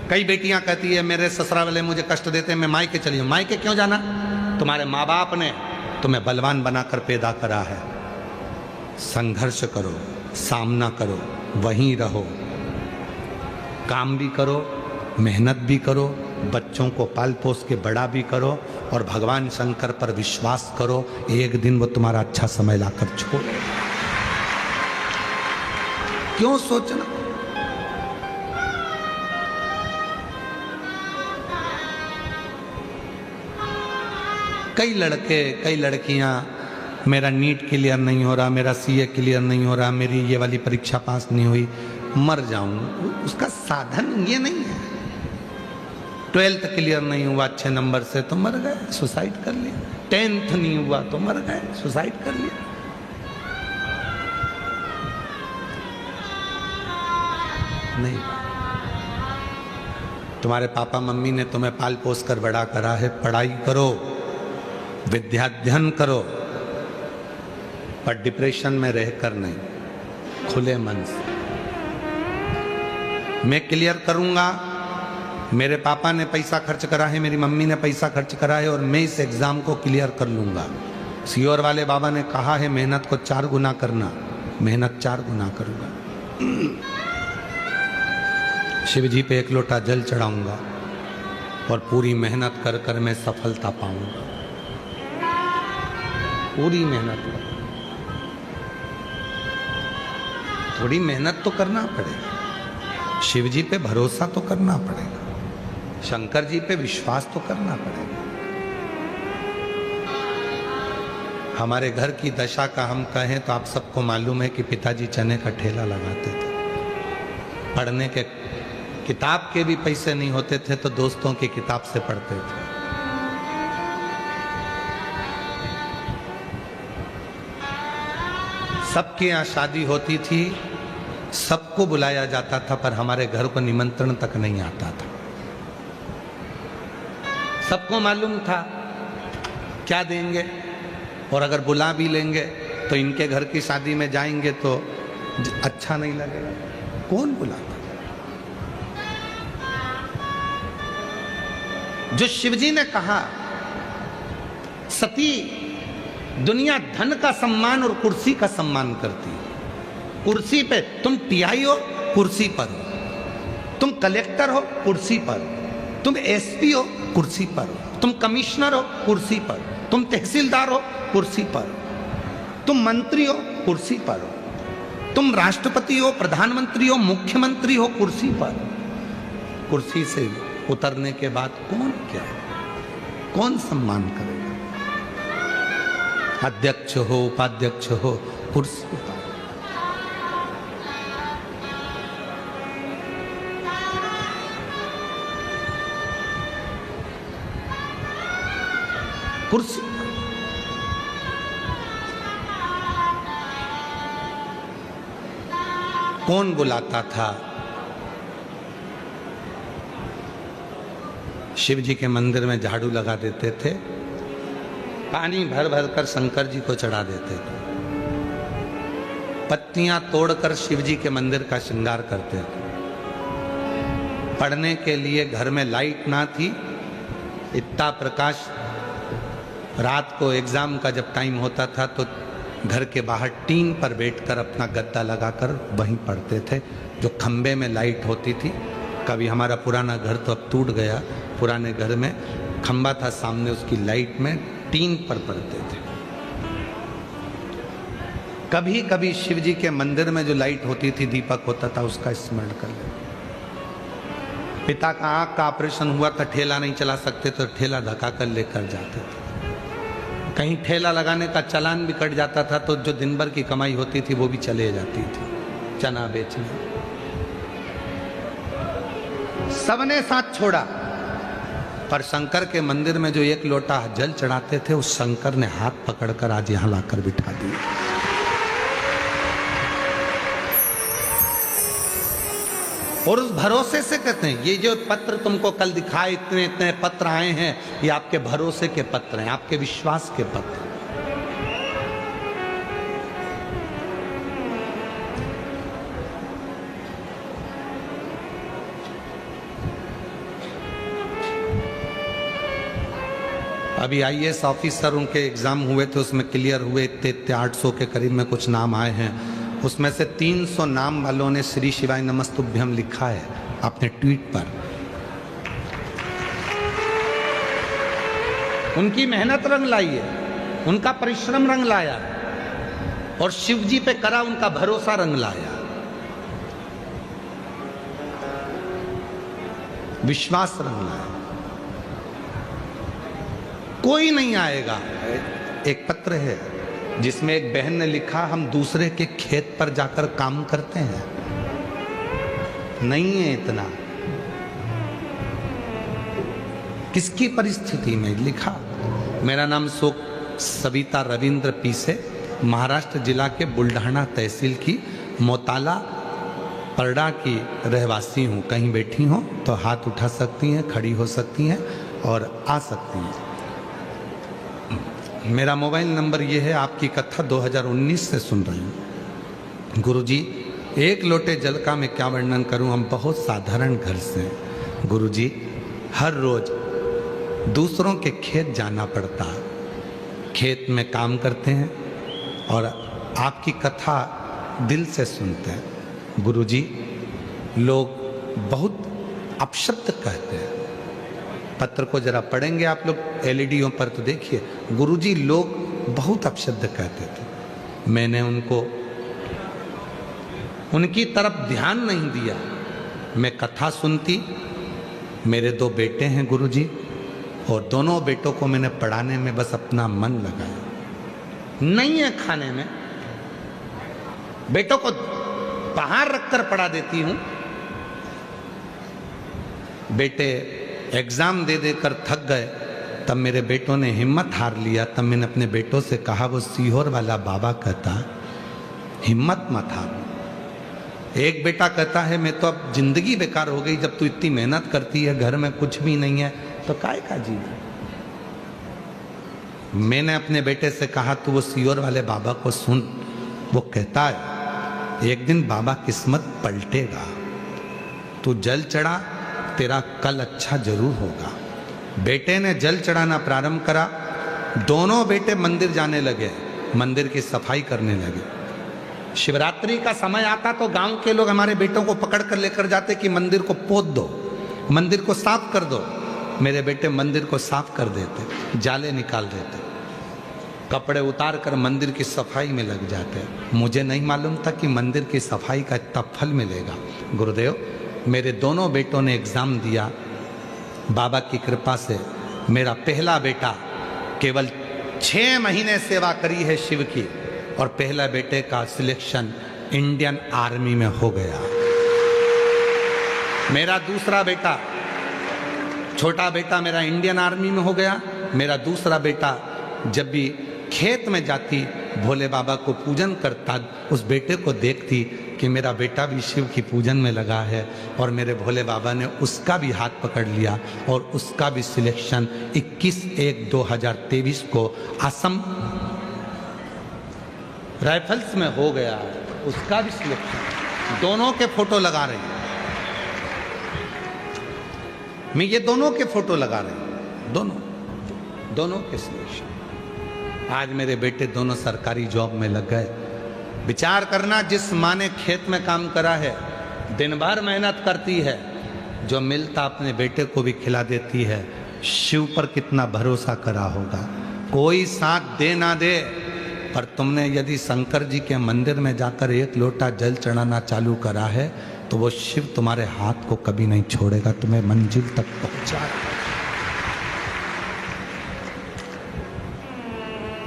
कई बेटियां कहती है मेरे ससुराल वाले मुझे कष्ट देते हैं, मैं मायके चली हूं। मायके क्यों जाना? तुम्हारे माँ बाप ने तुम्हें बलवान बनाकर पैदा करा है। संघर्ष करो, सामना करो, वहीं रहो, काम भी करो, मेहनत भी करो, बच्चों को पाल पोस के बड़ा भी करो और भगवान शंकर पर विश्वास करो, एक दिन वो तुम्हारा अच्छा समय लाकर छोड़े। क्यों सोचना? कई लड़के कई लड़कियां, मेरा नीट क्लियर नहीं हो रहा, मेरा सीए क्लियर नहीं हो रहा, मेरी ये वाली परीक्षा पास नहीं हुई, मर जाऊं। उसका साधन ये नहीं है। 12th क्लियर नहीं हुआ अच्छे नंबर से तो मर गए, सुसाइड कर लिया। 10th नहीं हुआ तो मर गए, सुसाइड कर लिया। नहीं, तुम्हारे पापा मम्मी ने तुम्हें पाल पोस कर बड़ा करा है, पढ़ाई करो, विद्याध्ययन करो, पर डिप्रेशन में रहकर नहीं, खुले मन से। मैं क्लियर करूंगा, मेरे पापा ने पैसा खर्च करा है, मेरी मम्मी ने पैसा खर्च करा है और मैं इस एग्जाम को क्लियर कर लूंगा। सीओर वाले बाबा ने कहा है मेहनत को 4 गुना करना, मेहनत 4 गुना करूंगा। शिव जी पे 1 लोटा जल चढ़ाऊंगा और पूरी मेहनत कर कर मैं सफलता पाऊंगा। पूरी मेहनत कर, थोड़ी मेहनत तो करना पड़ेगा, शिव जी पे भरोसा तो करना पड़ेगा, शंकर जी पे विश्वास तो करना पड़ेगा। हमारे घर की दशा का हम कहें तो आप सबको मालूम है कि पिताजी चने का ठेला लगाते थे, पढ़ने के किताब के भी पैसे नहीं होते थे तो दोस्तों की किताब से पढ़ते थे। सबके यहाँ शादी होती थी, सबको बुलाया जाता था, पर हमारे घर को निमंत्रण तक नहीं आता था। सबको मालूम था क्या देंगे, और अगर बुला भी लेंगे तो इनके घर की शादी में जाएंगे तो अच्छा नहीं लगेगा। कौन बुलाता? जो शिवजी ने कहा सती दुनिया धन का सम्मान और कुर्सी का सम्मान करती है। कुर्सी पे तुम टीआई हो, कुर्सी पर हो। तुम कलेक्टर हो कुर्सी पर, तुम एसपी हो कुर्सी पर, तुम कमिश्नर हो कुर्सी पर, तुम तहसीलदार हो कुर्सी पर, तुम मंत्री हो कुर्सी पर हो, तुम राष्ट्रपति हो, प्रधानमंत्री हो, मुख्यमंत्री हो कुर्सी पर। कुर्सी से उतरने के बाद कौन क्या, कौन सम्मान करेगा? अध्यक्ष हो, उपाध्यक्ष हो, कुर्सी पर। कुर्सी कौन बुलाता था? शिव जी के मंदिर में झाड़ू लगा देते थे, पानी भर भर कर शंकर जी को चढ़ा देते थे, पत्तियां तोड़कर शिव जी के मंदिर का श्रृंगार करते थे। पढ़ने के लिए घर में लाइट ना थी, इतना प्रकाश, रात को एग्जाम का जब टाइम होता था तो घर के बाहर टीन पर बैठकर अपना गद्दा लगाकर वहीं पढ़ते थे, जो खंबे में लाइट होती थी। कभी हमारा पुराना घर तो अब टूट गया, पुराने घर में खंबा था सामने, उसकी लाइट में टीन पर पढ़ते थे। कभी कभी शिव जी के मंदिर में जो लाइट होती थी, दीपक होता था, उसका स्मरण कर ले। पिता का आंख का ऑपरेशन हुआ था, ठेला नहीं चला सकते तो ठेला धक्का कर लेकर जाते थे। कहीं ठेला लगाने का चालान भी कट जाता था तो जो दिन भर की कमाई होती थी वो भी चले जाती थी चना बेचने। सबने साथ छोड़ा, पर शंकर के मंदिर में जो एक लोटा जल चढ़ाते थे, उस शंकर ने हाथ पकड़कर आज यहां लाकर बिठा दिया। और उस भरोसे से कहते हैं, ये जो पत्र तुमको कल दिखाए, इतने इतने पत्र आए हैं, ये आपके भरोसे के पत्र हैं, आपके विश्वास के पत्र। अभी आईएएस ऑफिसर उनके एग्जाम हुए थे, उसमें क्लियर हुए, इतने 800 के करीब में कुछ नाम आए हैं। उसमें से 300 नाम वालों ने श्री शिवाय नमस्तुभ्यम लिखा है अपने ट्वीट पर। उनकी मेहनत रंग लाई है, उनका परिश्रम रंग लाया, और शिव जी पे करा उनका भरोसा रंग लाया, विश्वास रंग लाया। कोई नहीं आएगा। एक पत्र है जिसमें एक बहन ने लिखा, हम दूसरे के खेत पर जाकर काम करते हैं, नहीं है इतना। किसकी परिस्थिति में लिखा? मेरा नाम सविता रविंद्र पीसे, महाराष्ट्र जिला के बुल्ढाना तहसील की मोताला परडा की रहवासी हूँ। कहीं बैठी हो तो हाथ उठा सकती हैं, खड़ी हो सकती हैं और आ सकती हैं। मेरा मोबाइल नंबर ये है। आपकी कथा 2019 से सुन रही हूँ। गुरुजी, एक लोटे जल का मैं क्या वर्णन करूँ, हम बहुत साधारण घर से हैं। गुरुजी, हर रोज दूसरों के खेत जाना पड़ता है, खेत में काम करते हैं और आपकी कथा दिल से सुनते हैं। गुरुजी, लोग बहुत अपशब्द कहते हैं। पत्र को जरा पढ़ेंगे आप लोग एलईडीओं पर तो देखिए, गुरुजी लोग बहुत अपशब्द कहते थे। मैंने उनकी तरफ ध्यान नहीं दिया। मैं कथा सुनती। मेरे 2 बेटे हैं गुरुजी, और दोनों बेटों को मैंने पढ़ाने में बस अपना मन लगाया। नहीं है खाने में, बेटों को बाहर रखकर पढ़ा देती हूं। बेटे एग्जाम दे देकर थक गए, तब मेरे बेटों ने हिम्मत हार लिया। तब मैंने अपने बेटों से कहा, वो सीहोर वाला बाबा कहता हिम्मत मत हार। एक बेटा कहता है, मैं तो अब जिंदगी बेकार हो गई, जब तू इतनी मेहनत करती है, घर में कुछ भी नहीं है तो काय का जीना। मैंने अपने बेटे से कहा, तू वो सीहोर वाले बाबा को सुन, वो कहता है एक दिन बाबा किस्मत पलटेगा, तू जल चढ़ा, तेरा कल अच्छा जरूर होगा। बेटे ने जल चढ़ाना प्रारंभ करा। दोनों बेटे मंदिर जाने लगे, मंदिर की सफाई करने लगे। शिवरात्रि का समय आता तो गांव के लोग हमारे बेटों को पकड़ कर लेकर जाते कि मंदिर को पोत दो, मंदिर को साफ कर दो। मेरे बेटे मंदिर को साफ कर देते, जाले निकाल देते, कपड़े उतार कर मंदिर की सफाई में लग जाते। मुझे नहीं मालूम था कि मंदिर की सफाई का इतना फल मिलेगा। गुरुदेव, मेरे दोनों बेटों ने एग्जाम दिया, बाबा की कृपा से मेरा पहला बेटा केवल 6 महीने सेवा करी है शिव की, और पहला बेटे का सिलेक्शन इंडियन आर्मी में हो गया। मेरा दूसरा बेटा, छोटा बेटा मेरा इंडियन आर्मी में हो गया। मेरा दूसरा बेटा जब भी खेत में जाती, भोले बाबा को पूजन करता, उस बेटे को देखती कि मेरा बेटा भी शिव की पूजन में लगा है, और मेरे भोले बाबा ने उसका भी हाथ पकड़ लिया और उसका भी सिलेक्शन 21/1/2023 को असम राइफल्स में हो गया। उसका भी सिलेक्शन, दोनों के फोटो लगा रहे हैं, मैं ये दोनों के फोटो लगा रहे हैं, दोनों के सिलेक्शन। आज मेरे बेटे दोनों सरकारी जॉब में लग गए। विचार करना, जिस माँ ने खेत में काम करा है, दिन भर मेहनत करती है, जो मिलता अपने बेटे को भी खिला देती है, शिव पर कितना भरोसा करा होगा। कोई साथ दे ना दे, पर तुमने यदि शंकर जी के मंदिर में जाकर 1 लोटा जल चढ़ाना चालू करा है, तो वो शिव तुम्हारे हाथ को कभी नहीं छोड़ेगा, तुम्हें मंजिल तक पहुंचा,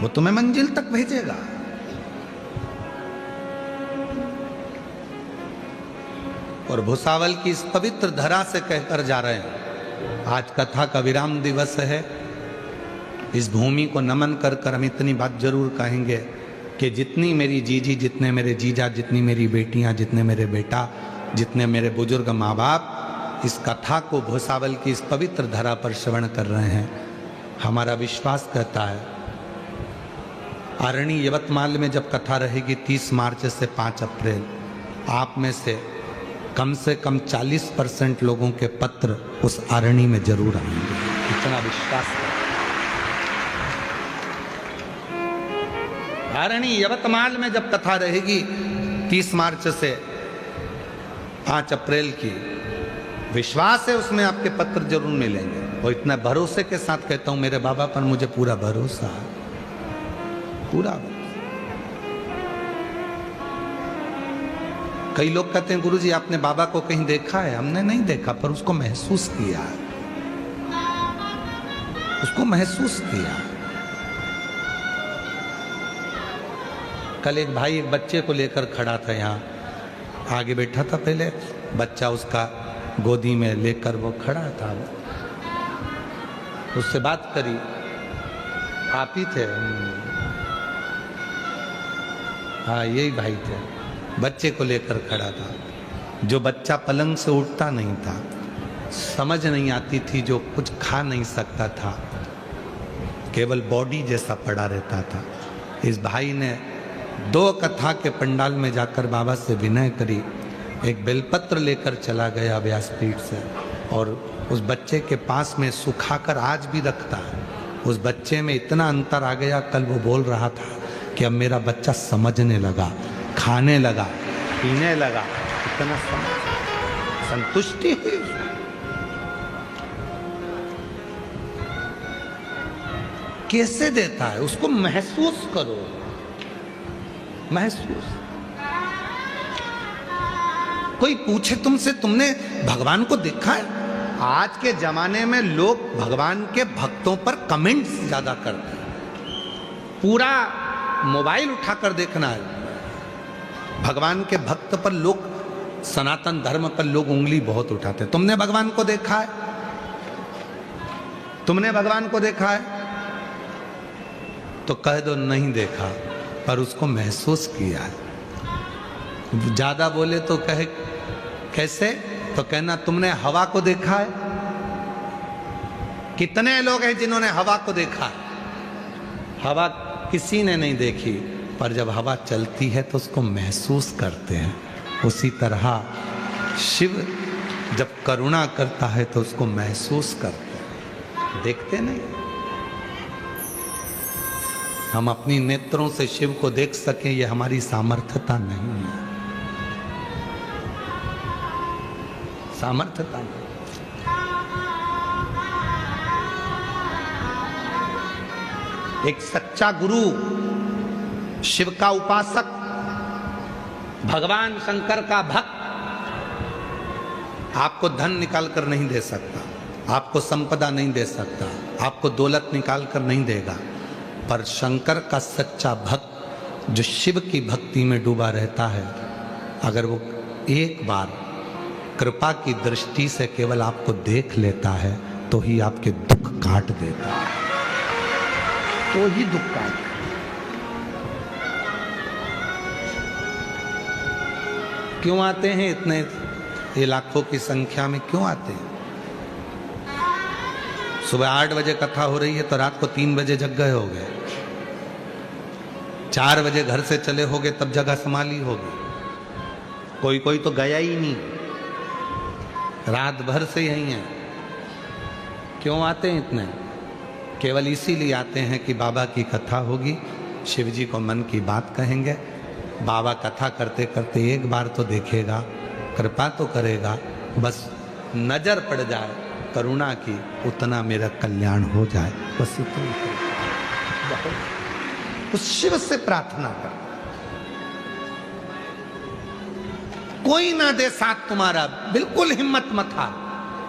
वो तुम्हें मंजिल तक भेजेगा। और भुसावल की इस पवित्र धरा से कहकर जा रहे हैं, आज कथा का विराम दिवस है। इस भूमि को नमन कर कर हम इतनी बात जरूर कहेंगे कि जितनी मेरी जीजी, जितने मेरे जीजा, जितनी मेरी बेटियां, जितने मेरे बेटा, जितने मेरे बुजुर्ग माँ बाप इस कथा को भुसावल की इस पवित्र धरा पर श्रवण कर रहे हैं, हमारा विश्वास कहता है आरणी यवतमाल में जब कथा रहेगी 30 मार्च से 5 अप्रैल, आप में से कम 40% लोगों के पत्र उस आरणी में जरूर आएंगे, इतना विश्वास है। आरणी यवतमाल में जब कथा रहेगी 30 मार्च से 5 अप्रैल की, विश्वास है उसमें आपके पत्र जरूर मिलेंगे। और इतना भरोसे के साथ कहता हूं, मेरे बाबा पर मुझे पूरा भरोसा है, पूरा। कई लोग कहते हैं गुरुजी आपने बाबा को कहीं देखा है? हमने नहीं देखा, पर उसको महसूस किया, उसको महसूस किया। कल एक भाई एक बच्चे को लेकर खड़ा था, यहाँ आगे बैठा था, पहले बच्चा उसका गोदी में लेकर वो खड़ा था, उससे बात करी, आप ही थे? हाँ यही भाई थे, बच्चे को लेकर खड़ा था। जो बच्चा पलंग से उठता नहीं था, समझ नहीं आती थी, जो कुछ खा नहीं सकता था, केवल बॉडी जैसा पड़ा रहता था। इस भाई ने 2 कथा के पंडाल में जाकर बाबा से विनय करी, एक बेलपत्र लेकर चला गया व्यासपीठ से, और उस बच्चे के पास में सुखाकर आज भी रखता है। उस बच्चे में इतना अंतर आ गया, कल वो बोल रहा था कि अब मेरा बच्चा समझने लगा, खाने लगा, पीने लगा, इतना संतुष्टि हुई। कैसे देता है, उसको महसूस करो, महसूस। कोई पूछे तुमसे तुमने भगवान को देखा है? आज के जमाने में लोग भगवान के भक्तों पर कमेंट्स ज्यादा करते हैं, पूरा मोबाइल उठाकर देखना है। भगवान के भक्त पर लोग, सनातन धर्म पर लोग उंगली बहुत उठाते हैं। तुमने भगवान को देखा है? तुमने भगवान को देखा है? तो कह दो नहीं देखा, पर उसको महसूस किया है। ज्यादा बोले तो कहे कैसे, तो कहना तुमने हवा को देखा है? कितने लोग हैं जिन्होंने हवा को देखा है? हवा किसी ने नहीं देखी, पर जब हवा चलती है तो उसको महसूस करते हैं। उसी तरह शिव जब करुणा करता है तो उसको महसूस करते हैं, देखते नहीं। हम अपनी नेत्रों से शिव को देख सकें, यह हमारी सामर्थ्यता नहीं है, सामर्थ्यता नहीं। एक सच्चा गुरु, शिव का उपासक, भगवान शंकर का भक्त आपको धन निकाल कर नहीं दे सकता, आपको संपदा नहीं दे सकता, आपको दौलत निकाल कर नहीं देगा, पर शंकर का सच्चा भक्त जो शिव की भक्ति में डूबा रहता है, अगर वो एक बार कृपा की दृष्टि से केवल आपको देख लेता है तो ही आपके दुख काट देता है, तो ही दुख काट। क्यों आते हैं इतने, ये लाखों की संख्या में क्यों आते हैं? सुबह 8 बजे कथा हो रही है तो रात को 3 बजे जग गए होगे, 4 बजे घर से चले होगे तब जगह संभाली होगी, कोई कोई तो गया ही नहीं, रात भर से यही है। क्यों आते हैं इतने? केवल इसीलिए आते हैं कि बाबा की कथा होगी, शिव जी को मन की बात कहेंगे, बाबा कथा करते करते एक बार तो देखेगा, कृपा तो करेगा, बस नजर पड़ जाए करुणा की, उतना मेरा कल्याण हो जाए, बस इतना। उस शिव से प्रार्थना कर, कोई ना दे साथ तुम्हारा, बिल्कुल हिम्मत मत हार,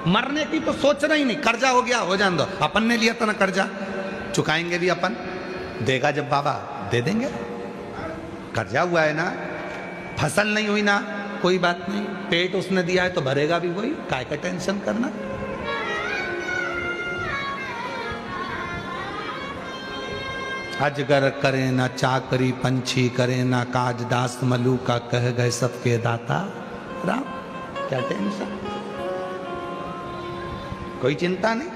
मरने की तो सोचना ही नहीं, कर्जा हो गया हो जान दो, अपन ने लिया था ना कर्जा, चुकाएंगे भी अपन, देगा जब बाबा दे देंगे, कर्जा हुआ है ना, फसल नहीं हुई ना, कोई बात नहीं, पेट उसने दिया है तो भरेगा भी वही, काय का टेंशन करना। अजगर करे ना चाकरी, पंछी करे ना काज, दास मलू का कह गए सबके दाता राम, क्या टेंशन, कोई चिंता नहीं।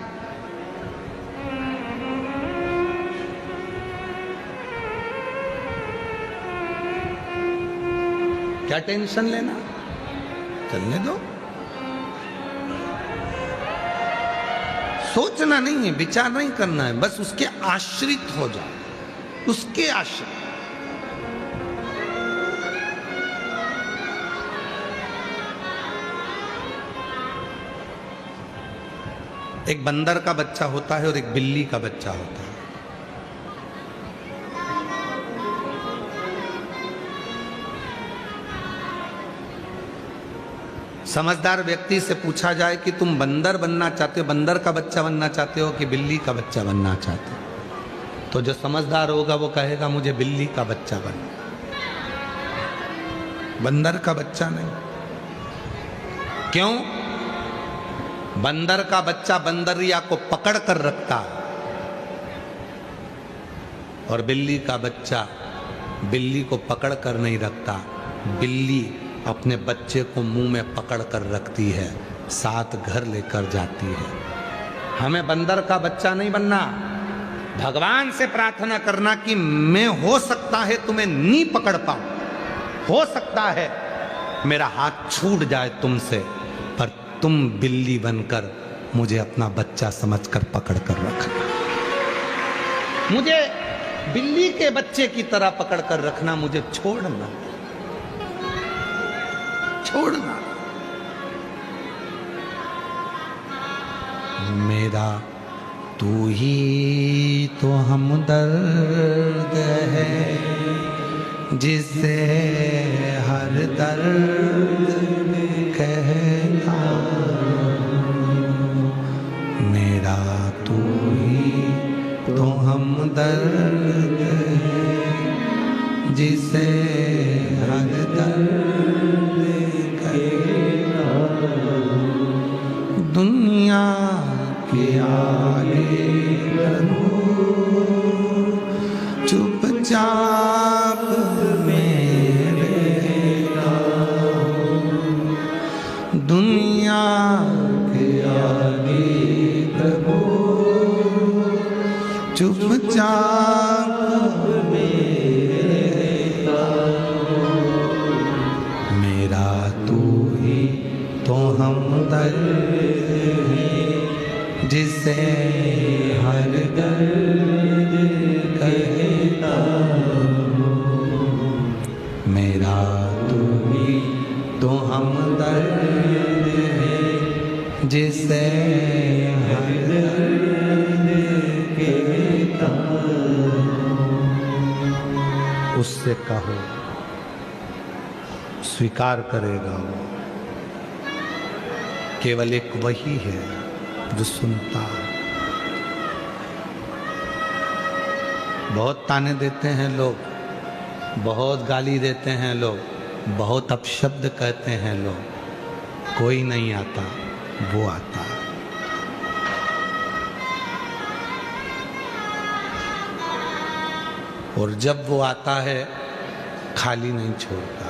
क्या टेंशन लेना, चलने दो, सोचना नहीं है, विचार नहीं करना है, बस उसके आश्रित हो जाओ, उसके आश्रित। एक बंदर का बच्चा होता है और एक बिल्ली का बच्चा होता है। समझदार व्यक्ति से पूछा जाए कि तुम बंदर बनना चाहते हो, बंदर का बच्चा बनना चाहते हो कि बिल्ली का बच्चा बनना चाहते हो, तो जो समझदार होगा वो कहेगा मुझे बिल्ली का बच्चा बनना, बंदर का बच्चा नहीं। क्यों? बंदर का बच्चा बंदरिया को पकड़ कर रखता है और बिल्ली का बच्चा बिल्ली को पकड़ कर नहीं रखता, बिल्ली अपने बच्चे को मुंह में पकड़ कर रखती है, साथ घर लेकर जाती है। हमें बंदर का बच्चा नहीं बनना, भगवान से प्रार्थना करना कि मैं हो सकता है तुम्हें नहीं पकड़ पाऊं, हो सकता है मेरा हाथ छूट जाए तुमसे, पर तुम बिल्ली बनकर मुझे अपना बच्चा समझकर पकड़ कर रखना, मुझे बिल्ली के बच्चे की तरह पकड़ कर रखना, मुझे छोड़ना, छोड़ना। मेरा तू ही तो हमदर्द है, जिसे हर दर्द कहता, मेरा तू ही तो हमदर्द है, जिसे हर दर्द कहता, दुनिया के आगे प्रभु चुपचाप मेरे दुनिया के आगे प्रभु चुपचाप मेरा तू ही तो हमदर्द है, जिसे हर दर्द कहता, तो हम दर्द है जिसे हर दर्द के उससे कहो, स्वीकार करेगा वो। केवल एक वही है जो सुनता है। बहुत ताने देते हैं लोग, बहुत गाली देते हैं लोग, बहुत अपशब्द कहते हैं लोग, कोई नहीं आता, वो आता है। और जब वो आता है खाली नहीं छोड़ता।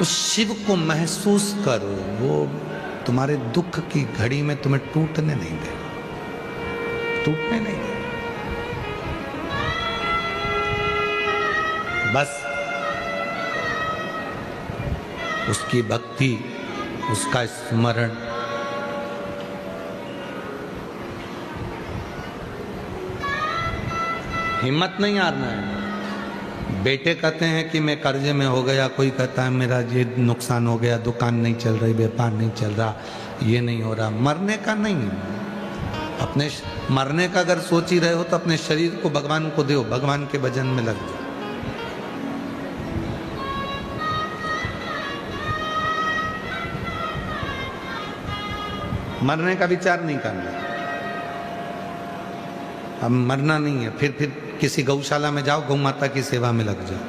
उस शिव को महसूस करो, वो तुम्हारे दुख की घड़ी में तुम्हें टूटने नहीं देगा, टूटने नहीं देगा। बस उसकी भक्ति, उसका स्मरण, हिम्मत नहीं हारना है। बेटे कहते हैं कि मैं कर्जे में हो गया, कोई कहता है मेरा ये नुकसान हो गया, दुकान नहीं चल रही, व्यापार नहीं चल रहा, ये नहीं हो रहा। मरने का नहीं, अपने मरने का अगर सोच ही रहे हो तो अपने शरीर को भगवान को दो, भगवान के भजन में लग जाओ। मरने का विचार नहीं करना। अब मरना नहीं है, फिर किसी गौशाला में जाओ, गौ माता की सेवा में लग जाओ।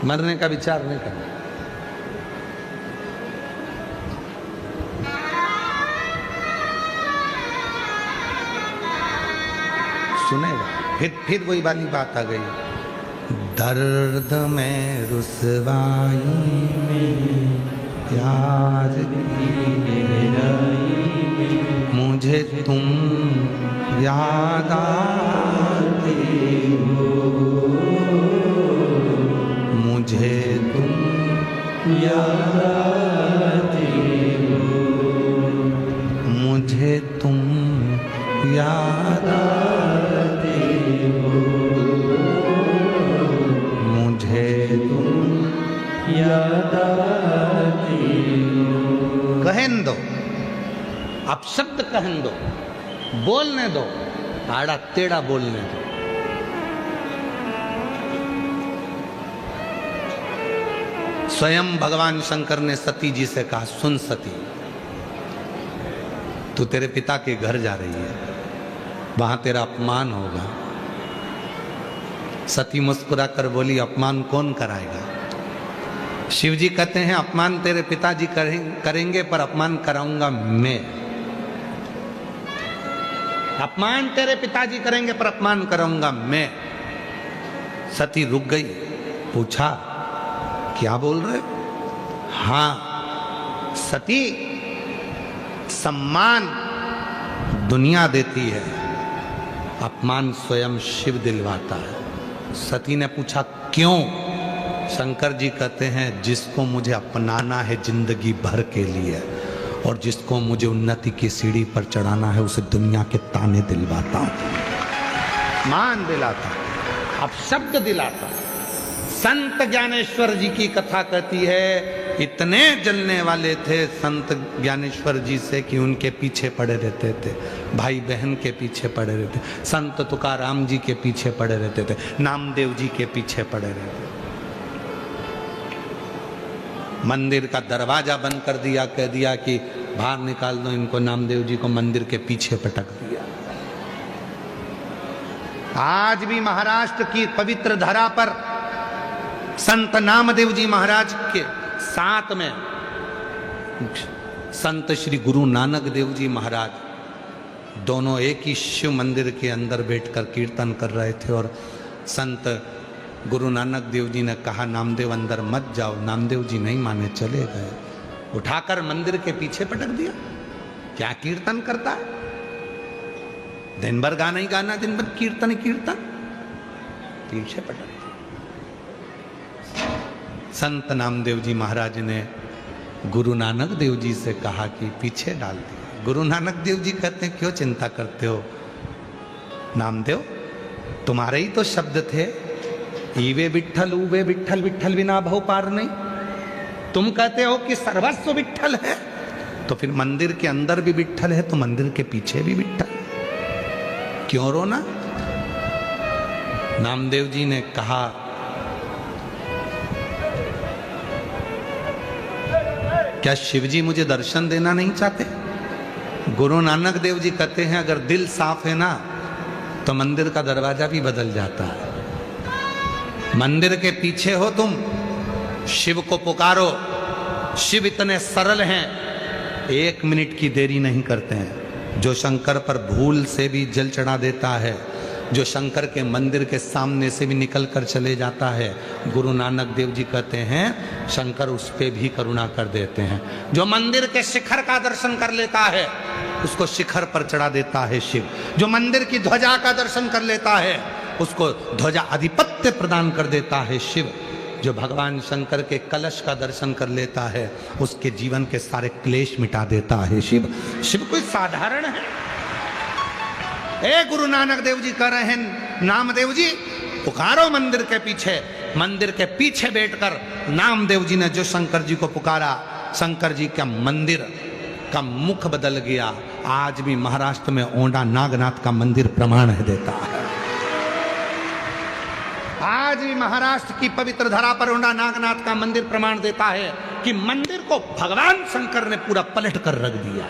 मरने का विचार नहीं करना। सुनेगा, फिर वही वाली बात आ गई। दर्द में रुसवाई में प्यार की गहराई में मुझे तुम याद आते हो, मुझे तुम याद आते हो, मुझे तुम याद आते हो, मुझे तुम याद आते हो। कहन दो, अपशब्द कहन दो, बोलने दो, आड़ा टेढ़ा बोलने दो। स्वयं भगवान शंकर ने सती जी से कहा, सुन सती, तू तेरे पिता के घर जा रही है, वहां तेरा अपमान होगा। सती मुस्कुरा कर बोली, अपमान कौन कराएगा? शिव जी कहते हैं, अपमान तेरे पिताजी करेंगे पर अपमान कराऊंगा मैं। अपमान तेरे पिताजी करेंगे पर अपमान कराऊंगा मैं। सती रुक गई, पूछा क्या बोल रहे? हाँ सती, सम्मान दुनिया देती है, अपमान स्वयं शिव दिलवाता है। सती ने पूछा क्यों? शंकर जी कहते हैं, जिसको मुझे अपनाना है जिंदगी भर के लिए और जिसको मुझे उन्नति की सीढ़ी पर चढ़ाना है, उसे दुनिया के ताने दिलवाता हूं, मान दिलाता, अब शब्द दिलाता। संत ज्ञानेश्वर जी की कथा कहती है, इतने जलने वाले थे संत ज्ञानेश्वर जी से कि उनके पीछे पड़े रहते थे, भाई बहन के पीछे पड़े रहते, संत तुकाराम जी के पीछे पड़े रहते थे, नामदेव जी के पीछे पड़े रहते। मंदिर का दरवाजा बंद कर दिया, कह दिया कि बाहर निकाल दो इनको, नामदेव जी को मंदिर के पीछे पटक दिया। आज भी महाराष्ट्र की पवित्र धरा पर संत नामदेव जी महाराज के साथ में संत श्री गुरु नानक देव जी महाराज, दोनों एक ही शिव मंदिर के अंदर बैठकर कीर्तन कर रहे थे और संत गुरु नानक देव जी ने कहा, नामदेव अंदर मत जाओ। नामदेव जी नहीं माने, चले गए, उठाकर मंदिर के पीछे पटक दिया। क्या कीर्तन करता है? दिन भर गाना ही गाना, दिन भर कीर्तन ही कीर्तन, पीछे पटक दिया। संत नामदेव जी महाराज ने गुरु नानक देव जी से कहा कि पीछे डाल दिया। गुरु नानक देव जी कहते हैं, क्यों चिंता करते हो नामदेव, तुम्हारे ही तो शब्द थे, ईवे विठ्ठल ऊवे विठ्ठल, विठ्ठल बिना भव पार नहीं। तुम कहते हो कि सर्वस्व विठ्ठल है, तो फिर मंदिर के अंदर भी विठ्ठल है तो मंदिर के पीछे भी विठ्ठल। क्यों रोना? नामदेव जी ने कहा, क्या शिवजी मुझे दर्शन देना नहीं चाहते? गुरु नानक देव जी कहते हैं अगर दिल साफ है ना तो मंदिर का दरवाजा भी बदल जाता है। मंदिर के पीछे हो तुम, शिव को पुकारो। शिव इतने सरल हैं, 1 मिनट की देरी नहीं करते हैं। जो शंकर पर भूल से भी जल चढ़ा देता है, जो शंकर के मंदिर के सामने से भी निकल कर चले जाता है, गुरु नानक देव जी कहते हैं शंकर उस पे भी करुणा कर देते हैं। जो मंदिर के शिखर का दर्शन कर लेता है उसको शिखर पर चढ़ा देता है शिव। जो मंदिर की ध्वजा का दर्शन कर लेता है उसको ध्वजा आधिपत्य प्रदान कर देता है शिव। जो भगवान शंकर के कलश का दर्शन कर लेता है उसके जीवन के सारे क्लेश मिटा देता है शिव। शिव कोई साधारण है? ए गुरु नानक देव जी कह रहे हैं, नामदेव जी पुकारो मंदिर के पीछे। मंदिर के पीछे बैठकर नामदेव जी ने जो शंकर जी को पुकारा, शंकर जी का मंदिर का मुख बदल गया। आज भी महाराष्ट्र में ओंडा नागनाथ का मंदिर प्रमाण है देता है। आज भी महाराष्ट्र की पवित्र धरा पर ओंडा नागनाथ का मंदिर प्रमाण देता है कि मंदिर को भगवान शंकर ने पूरा पलट कर रख दिया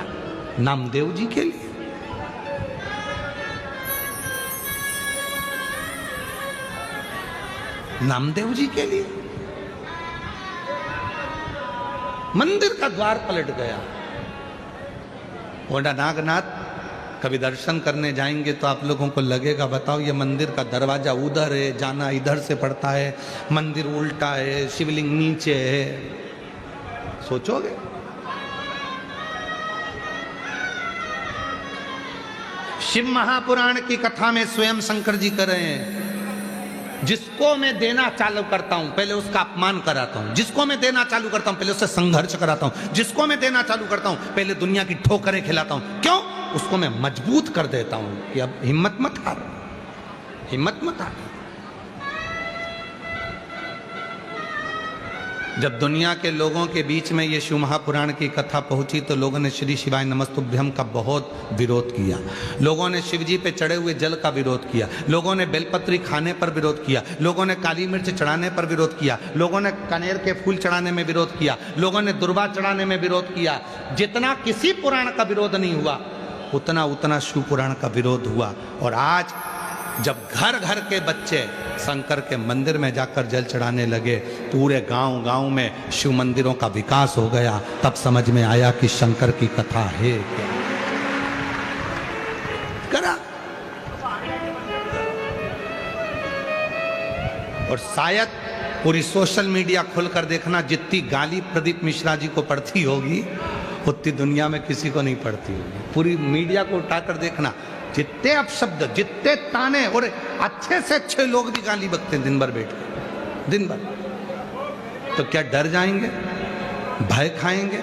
नामदेव जी के लिए। नामदेव जी के लिए मंदिर का द्वार पलट गया। ओंडा नागनाथ कभी दर्शन करने जाएंगे तो आप लोगों को लगेगा, बताओ ये मंदिर का दरवाजा उधर है, जाना इधर से पड़ता है, मंदिर उल्टा है, शिवलिंग नीचे है। सोचोगे? शिव महापुराण की कथा में स्वयं शंकर जी कर रहे हैं, जिसको मैं देना चालू करता हूं पहले उसका अपमान कराता हूं, जिसको मैं देना चालू करता हूं पहले उससे संघर्ष कराता हूं, जिसको मैं देना चालू करता हूं पहले दुनिया की ठोकरें खिलाता हूं। क्यों? उसको मैं मजबूत कर देता हूं कि अब हिम्मत मत हार, हिम्मत मत हार। जब दुनिया के लोगों के बीच में ये शिव महापुराण की कथा पहुंची तो लोगों ने श्री शिवाय नमस्तुभ्यम का बहुत विरोध किया। लोगों ने शिव जी पे चढ़े हुए जल का विरोध किया, लोगों ने बेलपत्री खाने पर विरोध किया, लोगों ने काली मिर्च चढ़ाने पर विरोध किया, लोगों ने कनेर के फूल चढ़ाने में विरोध किया, लोगों ने दुर्वा चढ़ाने में विरोध किया। जितना किसी पुराण का विरोध नहीं हुआ उतना शिव पुराण का विरोध हुआ। और आज जब घर घर के बच्चे शंकर के मंदिर में जाकर जल चढ़ाने लगे, पूरे गांव में शिव मंदिरों का विकास हो गया, तब समझ में आया कि शंकर की कथा है क्या। करा। और शायद पूरी सोशल मीडिया खोलकर देखना, जितनी गाली प्रदीप मिश्रा जी को पड़ती होगी उतनी दुनिया में किसी को नहीं पड़ती होगी। पूरी मीडिया को उठाकर देखना, जितने अपशब्द, जितने ताने, और अच्छे से अच्छे लोग भी गाली बकते हैं दिन भर बैठ के, दिन भर। तो क्या डर जाएंगे? भय खाएंगे?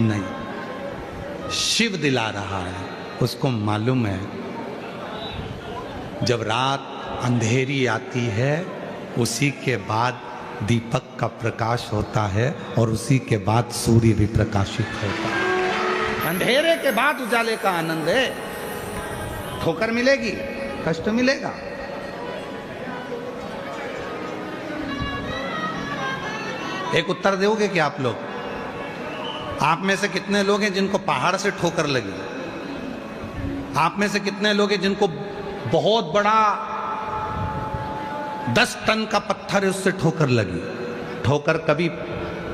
नहीं, शिव दिला रहा है, उसको मालूम है जब रात अंधेरी आती है उसी के बाद दीपक का प्रकाश होता है और उसी के बाद सूर्य भी प्रकाशित होता है। अंधेरे के बाद उजाले का आनंद है। ठोकर मिलेगी, कष्ट मिलेगा, एक उत्तर दोगे कि आप लोग? आप में से कितने लोग हैं जिनको पहाड़ से ठोकर लगी? आप में से कितने लोग हैं जिनको बहुत बड़ा 10 टन का पत्थर है उससे ठोकर लगी? ठोकर कभी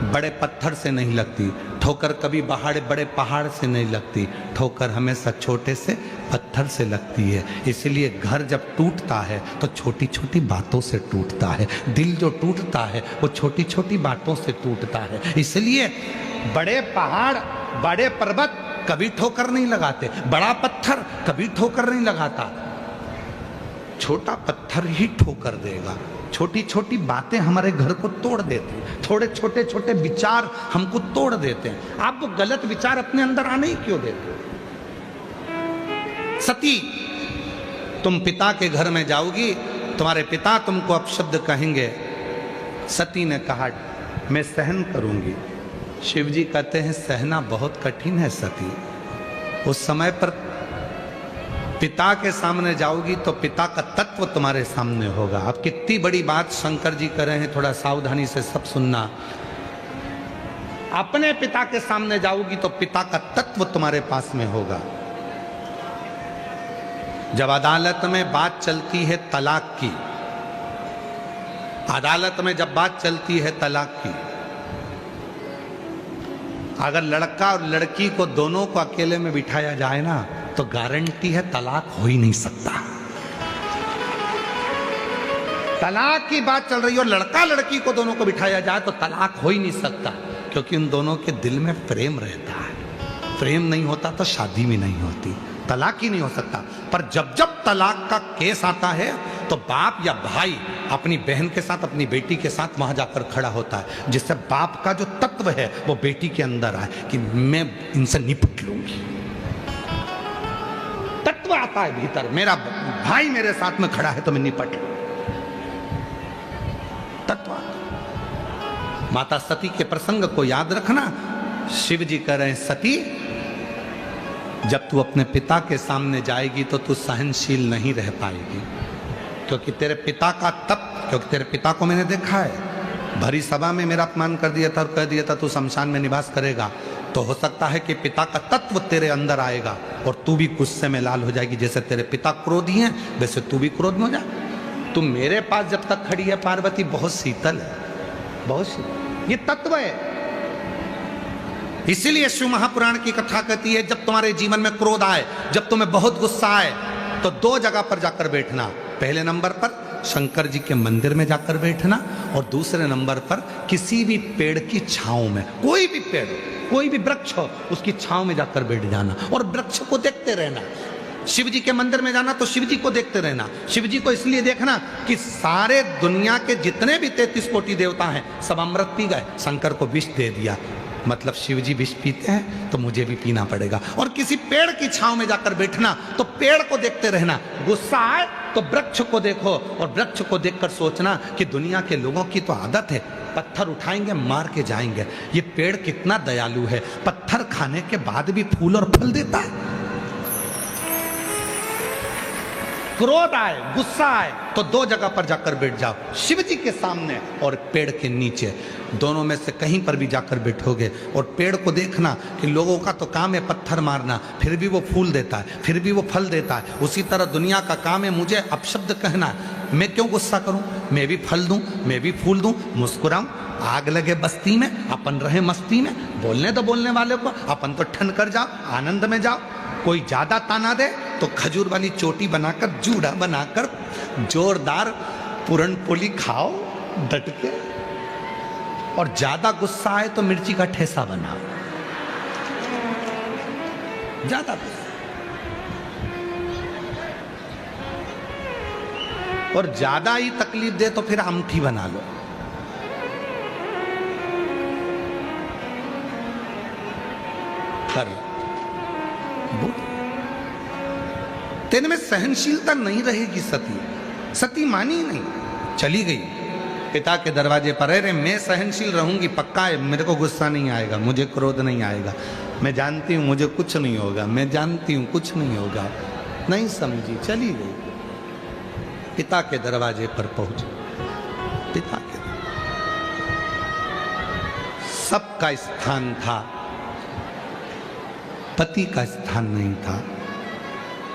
बड़े पत्थर से नहीं लगती, ठोकर कभी बड़े पहाड़ से नहीं लगती, ठोकर हमेशा छोटे से पत्थर से लगती है। इसलिए घर जब टूटता है तो छोटी छोटी बातों से टूटता है। दिल जो टूटता है वो छोटी छोटी बातों से टूटता है। इसलिए बड़े पहाड़, बड़े पर्वत कभी ठोकर नहीं लगाते, बड़ा पत्थर कभी ठोकर नहीं लगाता, छोटा पत्थर ही ठोकर देगा। छोटी छोटी बातें हमारे घर को तोड़ देती हैं, थोड़े छोटे छोटे विचार हमको तोड़ देते हैं। आप वो गलत विचार अपने अंदर आने ही क्यों देते? सती तुम पिता के घर में जाओगी, तुम्हारे पिता तुमको अपशब्द कहेंगे। सती ने कहा मैं सहन करूंगी। शिव जी कहते हैं सहना बहुत कठिन है सती। उस समय पर पिता के सामने जाओगी तो पिता का तत्व तुम्हारे सामने होगा। अब कितनी बड़ी बात शंकर जी कर रहे हैं, थोड़ा सावधानी से सब सुनना। अपने पिता के सामने जाओगी तो पिता का तत्व तुम्हारे पास में होगा। जब अदालत में बात चलती है तलाक की, अदालत में जब बात चलती है तलाक की, अगर लड़का और लड़की को दोनों को अकेले में बिठाया जाए ना तो गारंटी है तलाक हो ही नहीं सकता। तलाक की बात चल रही है और लड़का लड़की को दोनों को बिठाया जाए तो तलाक हो ही नहीं सकता, क्योंकि उन दोनों के दिल में प्रेम रहता है। प्रेम नहीं होता तो शादी भी नहीं होती, तलाक ही नहीं हो सकता। पर जब जब तलाक का केस आता है तो बाप या भाई अपनी बहन के साथ, अपनी बेटी के साथ वहां जाकर खड़ा होता है, जिससे बाप का जो तत्व है वो बेटी के अंदर आए कि मैं इनसे निपट लूंगी। तत्व आता है भीतर, मेरा भाई मेरे साथ में खड़ा है तो मैं निपट लूं। तत्व आता। माता सती के प्रसंग को याद रखना। शिव जी कह रहे हैं सती, जब तू अपने पिता के सामने जाएगी तो तू सहनशील नहीं रह पाएगी, क्योंकि तेरे पिता का क्योंकि तेरे पिता को मैंने देखा है, भरी सभा में मेरा अपमान कर दिया था और कह दिया था तू शमशान में निवास करेगा। तो हो सकता है कि पिता का तत्व तेरे अंदर आएगा और तू भी गुस्से में लाल हो जाएगी। जैसे तेरे पिता क्रोधी हैं वैसे तू भी क्रोध में हो जा। तू मेरे पास जब तक खड़ी है पार्वती बहुत शीतल है, बहुत शीतल, ये तत्व है। इसीलिए शिव महापुराण की कथा कहती है जब तुम्हारे जीवन में क्रोध आए, जब तुम्हें बहुत गुस्सा आए तो दो जगह पर जाकर बैठना। पहले नंबर पर शंकर जी के मंदिर में जाकर बैठना और दूसरे नंबर पर किसी भी पेड़ की छांव में, कोई भी पेड़, कोई भी वृक्ष हो उसकी छांव में जाकर बैठ जाना और वृक्ष को देखते रहना। शिव जी के मंदिर में जाना तो शिव जी को देखते रहना। शिव जी को इसलिए देखना कि सारे दुनिया के जितने भी 33 कोटि देवता हैं सब अमृत पी गए, शंकर को विष दे दिया, मतलब शिव जी विष पीते हैं तो मुझे भी पीना पड़ेगा। और किसी पेड़ की छांव में जाकर बैठना तो पेड़ को देखते रहना। गुस्सा आए तो वृक्ष को देखो और वृक्ष को देखकर सोचना कि दुनिया के लोगों की तो आदत है पत्थर उठाएंगे मार के जाएंगे, ये पेड़ कितना दयालु है, पत्थर खाने के बाद भी फूल और फल देता है। क्रोध आए, गुस्सा आए तो दो जगह पर जाकर बैठ जाओ, शिव जी के सामने और पेड़ के नीचे। दोनों में से कहीं पर भी जाकर बैठोगे और पेड़ को देखना कि लोगों का तो काम है पत्थर मारना, फिर भी वो फूल देता है, फिर भी वो फल देता है। उसी तरह दुनिया का काम है मुझे अपशब्द कहना, मैं क्यों गुस्सा करूं, मैं भी फल दूं, मैं भी फूल दूं, मुस्कुराऊं। आग लगे बस्ती में अपन रहे मस्ती में, बोलने तो बोलने वाले को, अपन तो ठन कर जाओ, आनंद में जाओ। कोई ज्यादा ताना दे तो खजूर वाली चोटी बनाकर, जूड़ा बनाकर जोरदार पूरन पोली खाओ डट के। और ज्यादा गुस्सा आए तो मिर्ची का ठेसा बनाओ। ज्यादा गुस्सा और ज्यादा ही तकलीफ दे तो फिर अमठी बना लो। कर तेरे में सहनशीलता नहीं रहेगी। सती मानी नहीं, चली गई पिता के दरवाजे पर। अरे मैं सहनशील रहूंगी, पक्का है, मेरे को गुस्सा नहीं आएगा, मुझे क्रोध नहीं आएगा, मैं जानती हूं मुझे कुछ नहीं होगा, मैं जानती हूं कुछ नहीं होगा। नहीं समझी, चली गई। पिता के दरवाजे पर पहुंची, पिता के सबका स्थान था, पति का स्थान नहीं था।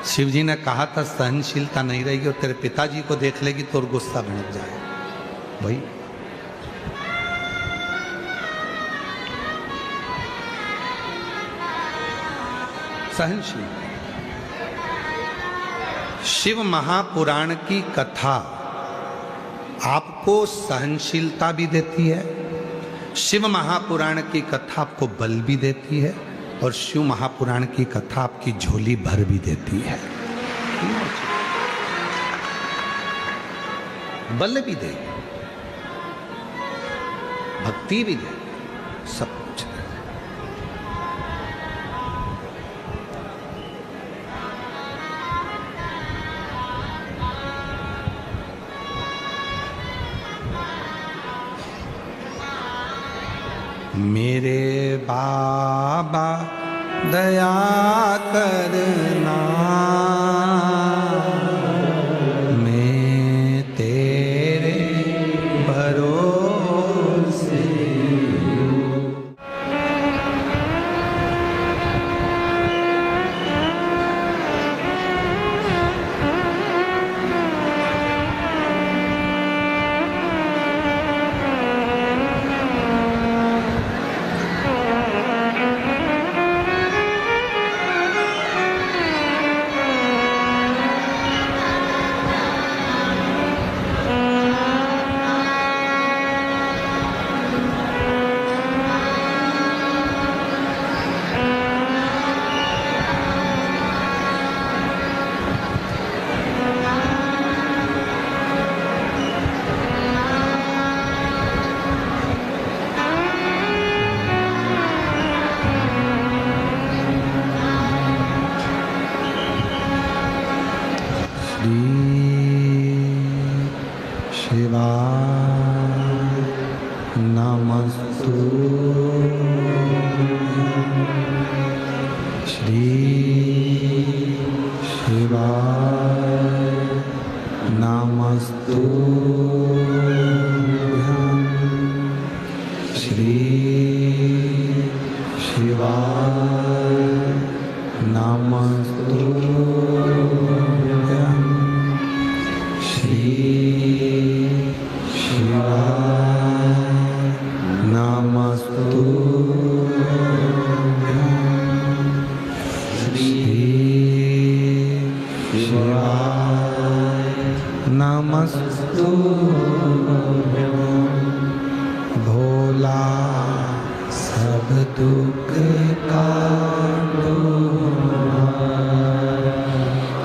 शिव जी ने कहा था सहनशीलता नहीं रहेगी और तेरे पिताजी को देख लेगी तो और गुस्सा भड़क जाए। भाई सहनशील। शिव महापुराण की कथा आपको सहनशीलता भी देती है, शिव महापुराण की कथा आपको बल भी देती है और शिव महापुराण की कथा आपकी झोली भर भी देती है। बल भी दे, भक्ति भी दे, सब कुछ दे। मेरे बाबा दया करना, मैं तेरे भरोसे हूँ। शिवाय नमस्तुभ्यं, श्री शिवाय नमस्तुभ्यं, श्री शिवाय नमस्तुभ्यं, श्री शिवाय नमस्तुभ्यं, श्री शिवाय नमस्तुभ्यं। भोला सब दुख काटो,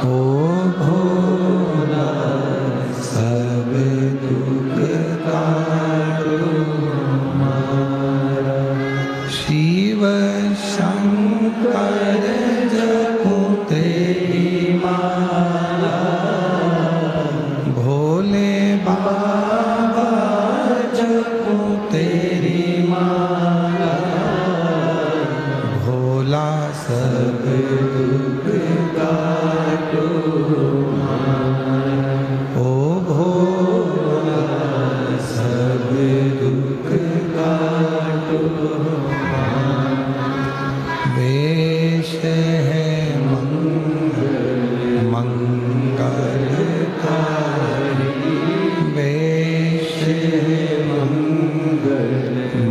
ओ भोला सब दुख काटो हमारा। शिव शंकर जपूं तेरी माला, भोले बाबा जपूं तेरी माला, भोला सब दुख काटो हमारा। ओ भोला सब दुख काटो हमारा। वेश है मंगलकारी, वेश है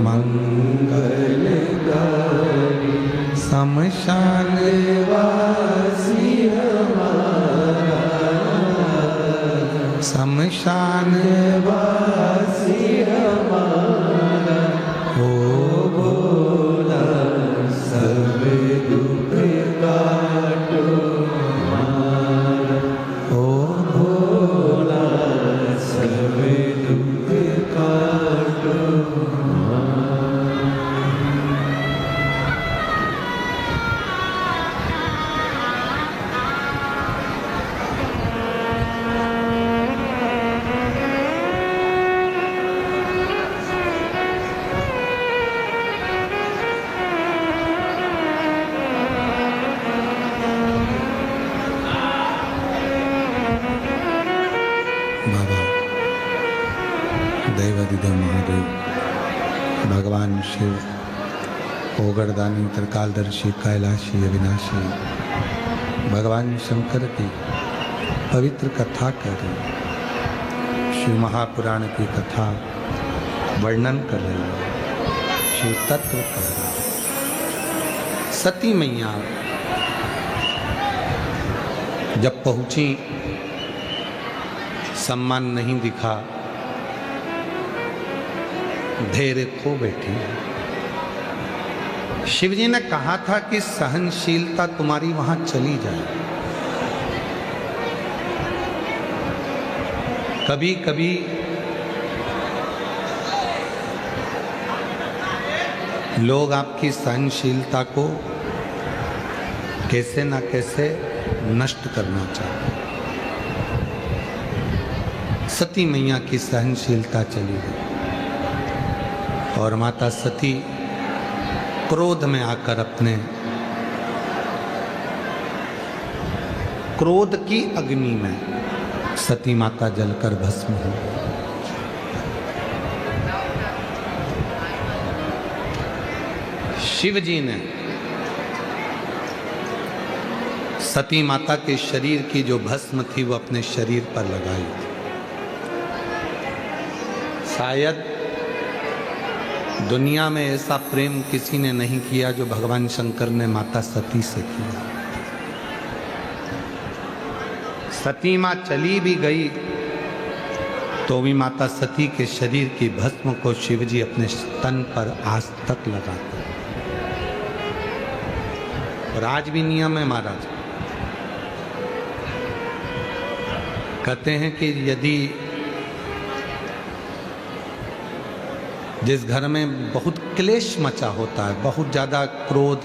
मंगलकारी, शमशान वासी हमारा, शमशान वासी हमारा। ओ भोला सब दुख काटो हमारा, ओ भोला सब दुख काटो हमारा। बाबा दैवादिदेव महादेव, भगवान शिव, ओगरदानी, त्रिकालदर्शी, कैलाशी, अविनाशी, भगवान शंकर की पवित्र कथा कर रही, शिव महापुराण की कथा वर्णन कर रही है, शिव तत्व कर रही है। सती मैया जब पहुंची, सम्मान नहीं दिखा, धैर्य खो बैठी। शिवजी ने कहा था कि सहनशीलता तुम्हारी वहां चली जाए। कभी कभी लोग आपकी सहनशीलता को कैसे ना कैसे नष्ट करना चाहते। सती मैया की सहनशीलता चली गई और माता सती क्रोध में आकर अपने क्रोध की अग्नि में सती माता जलकर भस्म हुई। शिव जी ने सती माता के शरीर की जो भस्म थी वो अपने शरीर पर लगाई थी। शायद दुनिया में ऐसा प्रेम किसी ने नहीं किया जो भगवान शंकर ने माता सती से किया। सती माँ चली भी गई तो भी माता सती के शरीर की भस्म को शिवजी अपने तन पर आज तक लगाते हैं। और आज भी नियम है महाराज, कहते हैं कि यदि जिस घर में बहुत क्लेश मचा होता है, बहुत ज़्यादा क्रोध,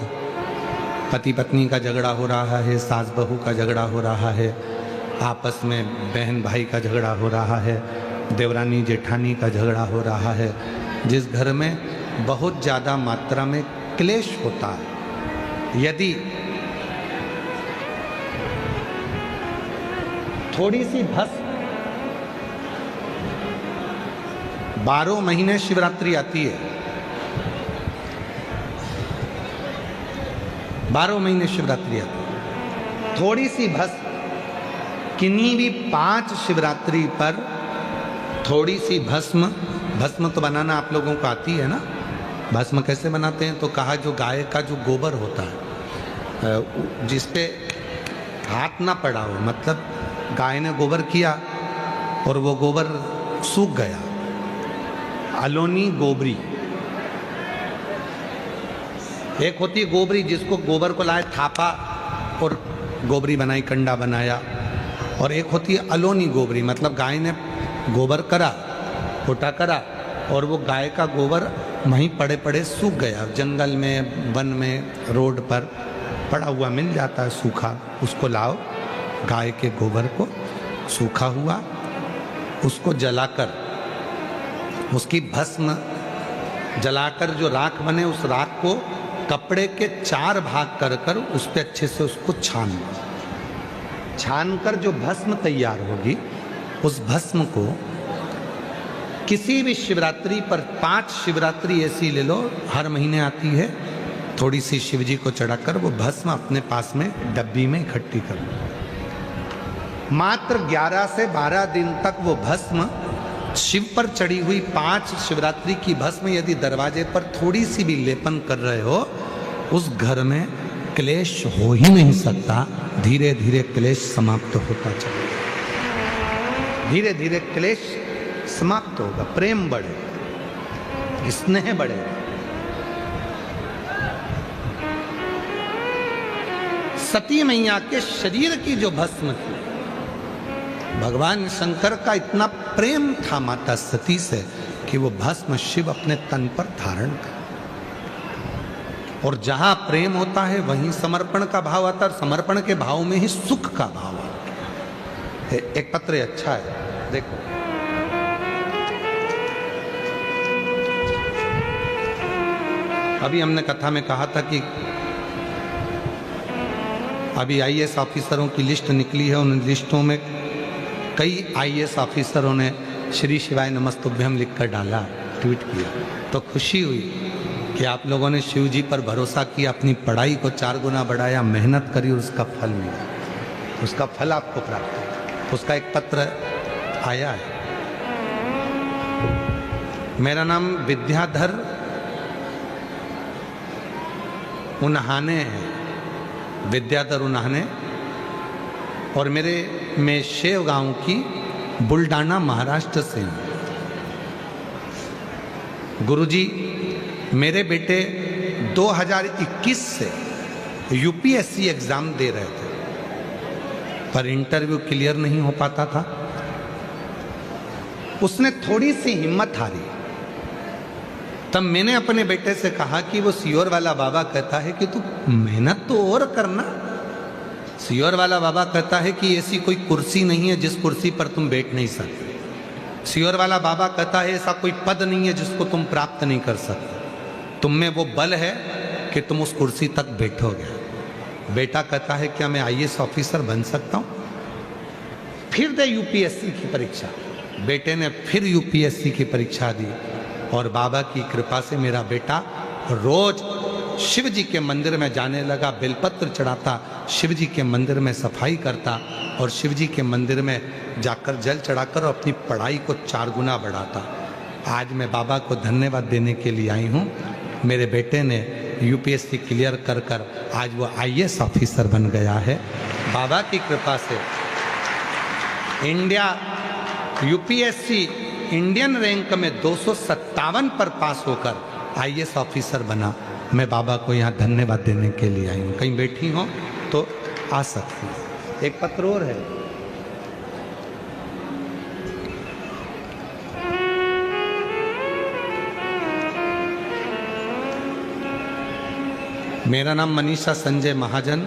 पति पत्नी का झगड़ा हो रहा है, सास बहू का झगड़ा हो रहा है, आपस में बहन भाई का झगड़ा हो रहा है, देवरानी जेठानी का झगड़ा हो रहा है, जिस घर में बहुत ज़्यादा मात्रा में क्लेश होता है, यदि थोड़ी सी भस्म 12 महीने शिवरात्रि आती है, 12 महीने शिवरात्रि आती है, थोड़ी सी भस्म किन्हीं भी 5 शिवरात्रि पर थोड़ी सी भस्म तो बनाना आप लोगों को आती है ना। भस्म कैसे बनाते हैं तो कहा जो गाय का जो गोबर होता है जिस पे हाथ ना पड़ा हो, मतलब गाय ने गोबर किया और वो गोबर सूख गया, अलोनी गोबरी। एक होती है गोबरी जिसको गोबर को लाए थापा और गोबरी बनाई, कंडा बनाया, और एक होती है अलोनी गोबरी, मतलब गाय ने गोबर करा, फोटा करा और वो गाय का गोबर वहीं पड़े पड़े सूख गया, जंगल में, वन में, रोड पर पड़ा हुआ मिल जाता है सूखा, उसको लाओ, गाय के गोबर को सूखा हुआ उसको जलाकर, उसकी भस्म जलाकर जो राख बने उस राख को कपड़े के 4 भाग कर कर उस पर अच्छे से उसको छान कर जो भस्म तैयार होगी, उस भस्म को किसी भी शिवरात्रि पर 5 शिवरात्रि ऐसी ले लो, हर महीने आती है, थोड़ी सी शिवजी को चढ़ाकर वो भस्म अपने पास में डब्बी में इकट्ठी कर लो। मात्र 11 से 12 दिन तक वो भस्म शिव पर चढ़ी हुई 5 शिवरात्रि की भस्म यदि दरवाजे पर थोड़ी सी भी लेपन कर रहे हो, उस घर में क्लेश हो ही नहीं सकता। धीरे धीरे क्लेश समाप्त होता चलेगा, धीरे धीरे क्लेश समाप्त होगा, प्रेम बढ़े, स्नेह बढ़े। सती मैया के शरीर की जो भस्म थी, भगवान शंकर का इतना प्रेम था माता सती से कि वो भस्म शिव अपने तन पर धारण कर, और जहां प्रेम होता है वहीं समर्पण का भाव आता है, और समर्पण के भाव में ही सुख का भाव आता है। एक पत्र अच्छा है, देखो, अभी हमने कथा में कहा था कि अभी आईएएस ऑफिसरों की लिस्ट निकली है, उन लिस्टों में कई आईएएस ऑफिसरों ने श्री शिवाय नमस्तुभ्यम लिखकर डाला, ट्वीट किया, तो खुशी हुई कि आप लोगों ने शिव जी पर भरोसा किया, अपनी पढ़ाई को 4 गुना बढ़ाया, मेहनत करी और उसका फल मिला, उसका फल आपको प्राप्त हुआ। उसका एक पत्र आया है। मेरा नाम विद्याधर उन्हाने है, विद्याधर उन्हाने, और मैं शेव गांव की बुलडाना महाराष्ट्र से हूँ। गुरुजी, मेरे बेटे 2021 से यूपीएससी एग्जाम दे रहे थे, पर इंटरव्यू क्लियर नहीं हो पाता था। उसने थोड़ी सी हिम्मत हारी, तब मैंने अपने बेटे से कहा कि वो सियोर वाला बाबा कहता है कि तू मेहनत तो और करना। सियोर वाला बाबा कहता है कि ऐसी कोई कुर्सी नहीं है जिस कुर्सी पर तुम बैठ नहीं सकते। सियोर वाला बाबा कहता है ऐसा कोई पद नहीं है जिसको तुम प्राप्त नहीं कर सकते। तुम में वो बल है कि तुम उस कुर्सी तक बैठोगे। बेटा कहता है क्या मैं आईएएस ऑफिसर बन सकता हूँ? फिर दे यूपीएससी की परीक्षा। बेटे ने फिर यूपीएससी की परीक्षा दी और बाबा की कृपा से मेरा बेटा रोज शिव जी के मंदिर में जाने लगा, बेलपत्र चढ़ाता, शिव जी के मंदिर में सफाई करता और शिव जी के मंदिर में जाकर जल चढ़ाकर अपनी पढ़ाई को 4 गुना बढ़ाता। आज मैं बाबा को धन्यवाद देने के लिए आई हूँ। मेरे बेटे ने यूपीएससी क्लियर कर कर आज वो आईएएस ऑफिसर बन गया है। बाबा की कृपा से इंडिया यूपीएससी इंडियन रैंक में 257 पर पास होकर आईएएस ऑफिसर बना। मैं बाबा को यहाँ धन्यवाद देने के लिए आई हूँ। कहीं बैठी हो तो आ सकती है। एक पत्र और है। मेरा नाम मनीषा संजय महाजन,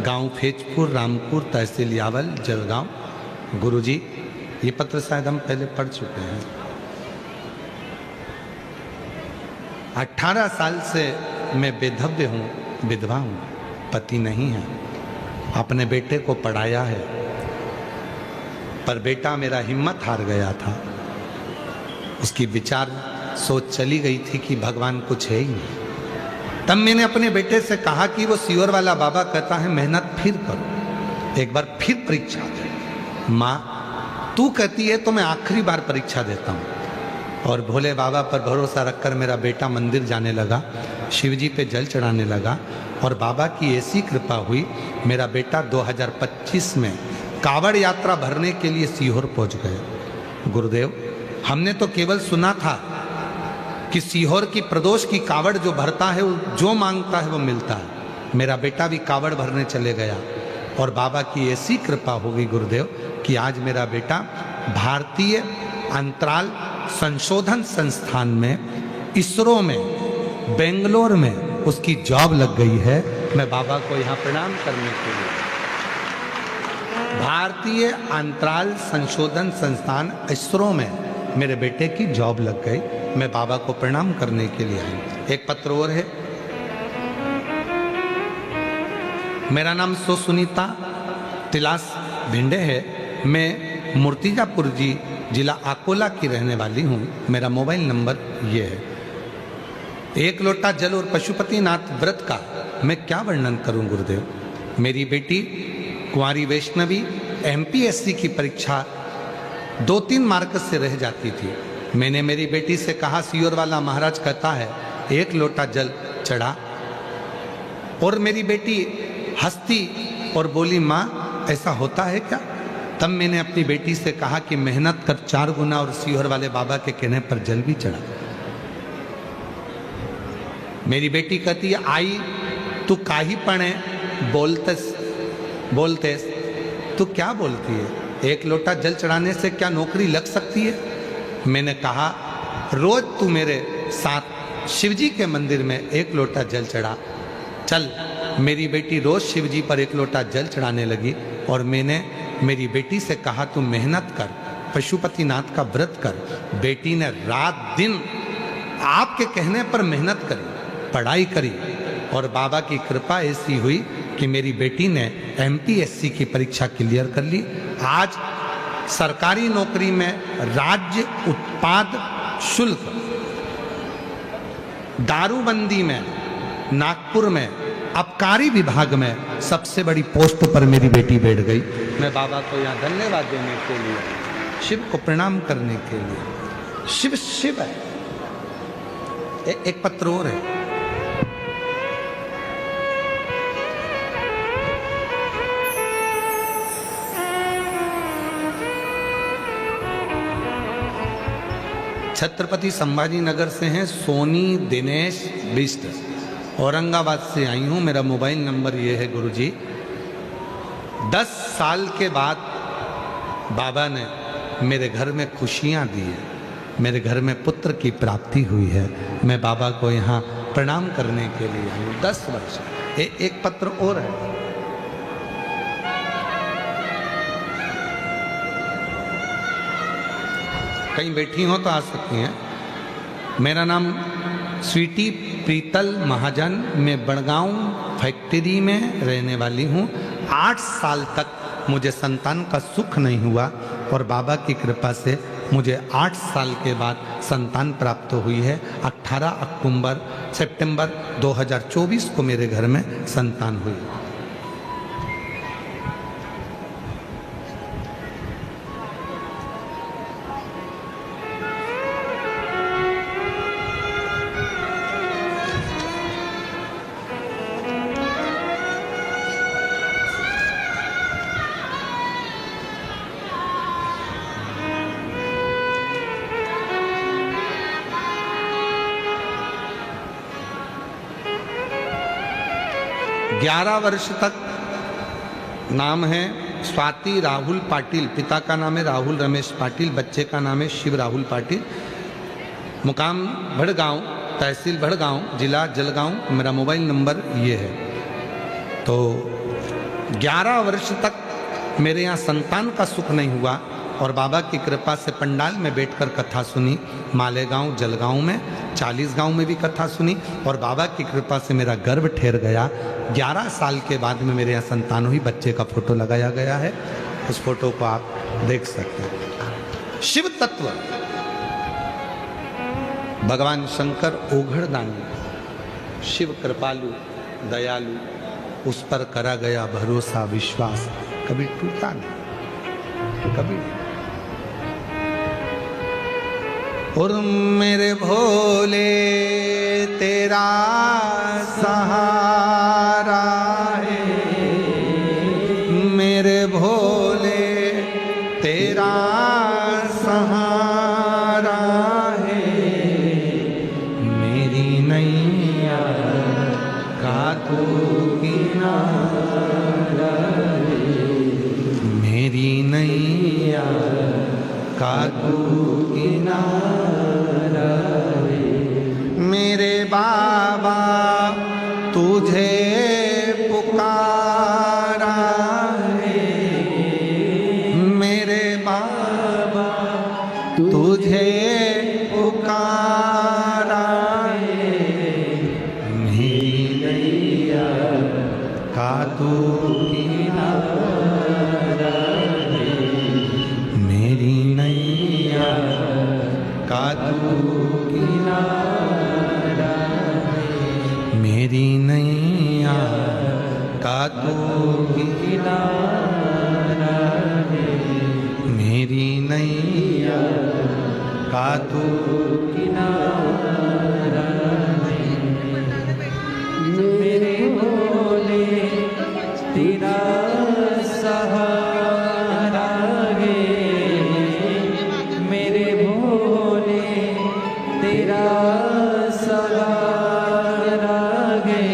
गांव फेजपुर, रामपुर, तहसील यावल, जलगांव। गुरुजी, ये पत्र शायद हम पहले पढ़ चुके हैं। 18 साल से मैं बेधव्य हूँ, विधवा हूँ, पति नहीं है। अपने बेटे को पढ़ाया है पर बेटा मेरा हिम्मत हार गया था। उसकी विचार सोच चली गई थी कि भगवान कुछ है ही नहीं। तब मैंने अपने बेटे से कहा कि वो सीवर वाला बाबा कहता है मेहनत फिर करो, एक बार फिर परीक्षा दे। माँ तू कहती है तो मैं आखिरी बार परीक्षा देता हूँ। और भोले बाबा पर भरोसा रखकर मेरा बेटा मंदिर जाने लगा, शिवजी पे जल चढ़ाने लगा और बाबा की ऐसी कृपा हुई, मेरा बेटा 2025 में कावड़ यात्रा भरने के लिए सीहोर पहुँच गए। गुरुदेव, हमने तो केवल सुना था कि सीहोर की प्रदोष की कावड़ जो भरता है वो जो मांगता है वो मिलता है। मेरा बेटा भी कावड़ भरने चले गया और बाबा की ऐसी कृपा होगी गुरुदेव कि आज मेरा बेटा भारतीय अंतराल संशोधन संस्थान में, इसरो में, बेंगलोर में उसकी जॉब लग गई है। मैं बाबा को यहाँ प्रणाम करने के लिए, भारतीय अंतराल संशोधन संस्थान इसरो में मेरे बेटे की जॉब लग गई। मैं बाबा को प्रणाम करने के लिए आई। एक पत्र और है। मेरा नाम सुनीता तिलास भिंडे है। मैं मूर्तिजापुर जी जिला अकोला की रहने वाली हूँ। मेरा मोबाइल नंबर ये है। 1 लोटा जल और पशुपतिनाथ व्रत का मैं क्या वर्णन करूँ गुरुदेव। मेरी बेटी कुंवारी वैष्णवी एमपीएससी की परीक्षा 2-3 मार्क से रह जाती थी। मैंने मेरी बेटी से कहा, सीहोर वाला महाराज कहता है 1 लोटा जल चढ़ा। और मेरी बेटी हंसती और बोली, माँ ऐसा होता है क्या? तब मैंने अपनी बेटी से कहा कि मेहनत कर 4 गुना और सीहोर वाले बाबा के कहने पर जल भी चढ़ा। मेरी बेटी कहती है, आई तू काहे पढ़े बोलते तू क्या बोलती है? 1 लोटा जल चढ़ाने से क्या नौकरी लग सकती है? मैंने कहा, रोज तू मेरे साथ शिवजी के मंदिर में 1 लोटा जल चढ़ा। चल। मेरी बेटी रोज शिवजी पर 1 लोटा जल चढ़ाने लगी और मैंने मेरी बेटी से कहा तू मेहनत कर, पशुपतिनाथ का व्रत कर। बेटी ने रात दिन आपके कहने पर मेहनत करी, पढ़ाई करी और बाबा की कृपा ऐसी हुई कि मेरी बेटी ने एमपीएससी की परीक्षा क्लियर कर ली। आज सरकारी नौकरी में राज्य उत्पाद शुल्क दारूबंदी में, नागपुर में आबकारी विभाग में सबसे बड़ी पोस्ट पर मेरी बेटी बैठ गई। मैं बाबा को यहाँ धन्यवाद देने के लिए, शिव को प्रणाम करने के लिए। शिव शिव है। एक पत्र और है। छत्रपति संभाजी नगर से हैं सोनी दिनेश बिष्ट, औरंगाबाद से आई हूँ। मेरा मोबाइल नंबर ये है गुरुजी। 10 साल के बाद बाबा ने मेरे घर में खुशियाँ दी है, मेरे घर में पुत्र की प्राप्ति हुई है। मैं बाबा को यहाँ प्रणाम करने के लिए आई हूँ। 10 वर्ष। एक पत्र और है। कहीं बैठी हो तो आ सकती हैं। मेरा नाम स्वीटी प्रीतल महाजन, मैं बड़गांव फैक्ट्री में रहने वाली हूँ। 8 साल तक मुझे संतान का सुख नहीं हुआ और बाबा की कृपा से मुझे 8 साल के बाद संतान प्राप्त हुई है। 18 सितंबर 2024 को मेरे घर में संतान हुई। ग्यारह वर्ष तक नाम है स्वाति राहुल पाटिल, पिता का नाम है राहुल रमेश पाटिल, बच्चे का नाम है शिव राहुल पाटिल। मुकाम भड़गांव, तहसील भड़गांव, जिला जलगांव। मेरा मोबाइल नंबर ये है। तो 11 वर्ष तक मेरे यहाँ संतान का सुख नहीं हुआ और बाबा की कृपा से पंडाल में बैठकर कथा सुनी। मालेगांव, जलगांव में, 40 गांव में भी कथा सुनी और बाबा की कृपा से मेरा गर्भ ठहर गया। 11 साल के बाद में मेरे यहाँ संतान हुई। बच्चे का फोटो लगाया गया है, उस फोटो को आप देख सकते हैं। शिव तत्व भगवान शंकर ओघड़दानी, शिव कृपालु दयालु, उस पर करा गया भरोसा विश्वास कभी टूटा नहीं, कभी। और मेरे भोले तेरा सहारा है, मेरे भोले तेरा सहारा है, मेरी नैया का तू किनारा है, मेरी नैया का तू किनारा है। मेरे बाबा तुझे पुकारा है, मेरे बाबा तुझे पुकारा है, मेरी नैया का तू किनारा है, मेरी नैया का तू किनारा है, मेरी नैया का तू किनारा है, मेरी नैया का तू किनारा है। मेरे भोले तेरा सहारा है, मेरे भोले तेरा सहारा है,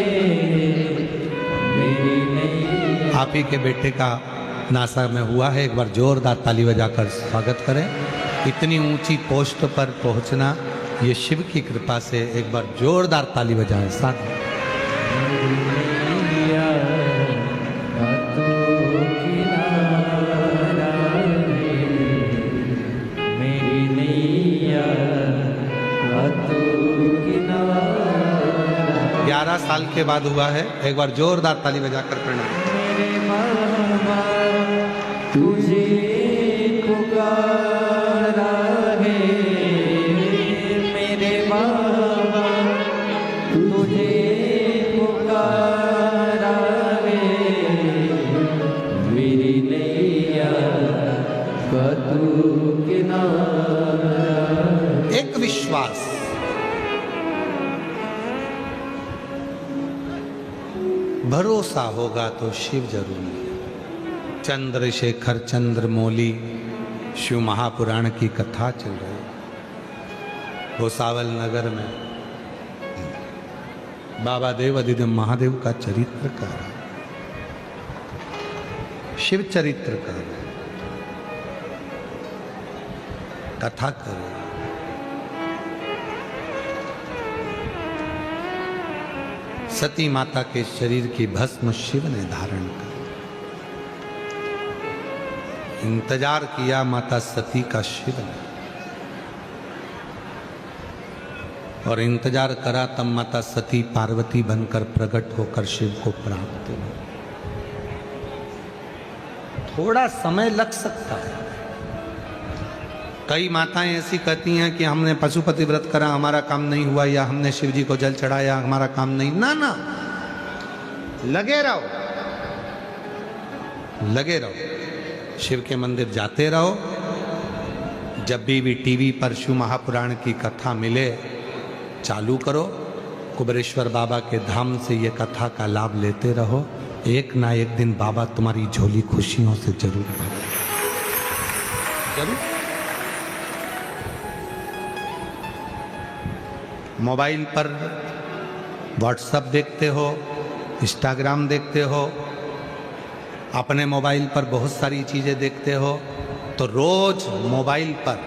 मेरी नहीं। आप ही के बेटे का नासा में हुआ है। एक बार जोरदार ताली बजाकर स्वागत करें। इतनी ऊंची पोस्ट पर पहुंचना ये शिव की कृपा से। एक बार जोरदार ताली बजाएं साथ। मेरी नैया का तू किनारा। 11 साल के बाद हुआ है। एक बार जोरदार ताली बजाकर प्रणाम। मेरे बाबा तुझे पुकारा है, मेरे बाबा तुझे पुकारा है, मेरी नैया का तू किनारा। एक विश्वास, भरोसा होगा तो शिव जरूर मिलेगा। चंद्रशेखर चंद्रमौली शिव महापुराण की कथा चल रही भोसावल नगर में। बाबा देव अधिदेव महादेव का चरित्र कर रहा है, शिव चरित्र कर रहे, कथा कर रहे। सती माता के शरीर की भस्म शिव ने धारण कर। इंतजार किया माता सती का शिव ने और इंतजार करा, तब माता सती पार्वती बनकर प्रकट होकर शिव को प्राप्त हुई। थोड़ा समय लग सकता है। कई माताएं ऐसी कहती हैं कि हमने पशुपति व्रत करा, हमारा काम नहीं हुआ, या हमने शिव जी को जल चढ़ाया, हमारा काम नहीं। ना ना, लगे रहो, लगे रहो, शिव के मंदिर जाते रहो। जब भी टीवी पर शिव महापुराण की कथा मिले, चालू करो, कुबेरेश्वर बाबा के धाम से ये कथा का लाभ लेते रहो। एक ना एक दिन बाबा तुम्हारी झोली खुशियों से जरूर भरेगा, जरूर। मोबाइल पर व्हाट्सएप देखते हो, इंस्टाग्राम देखते हो, अपने मोबाइल पर बहुत सारी चीज़ें देखते हो, तो रोज मोबाइल पर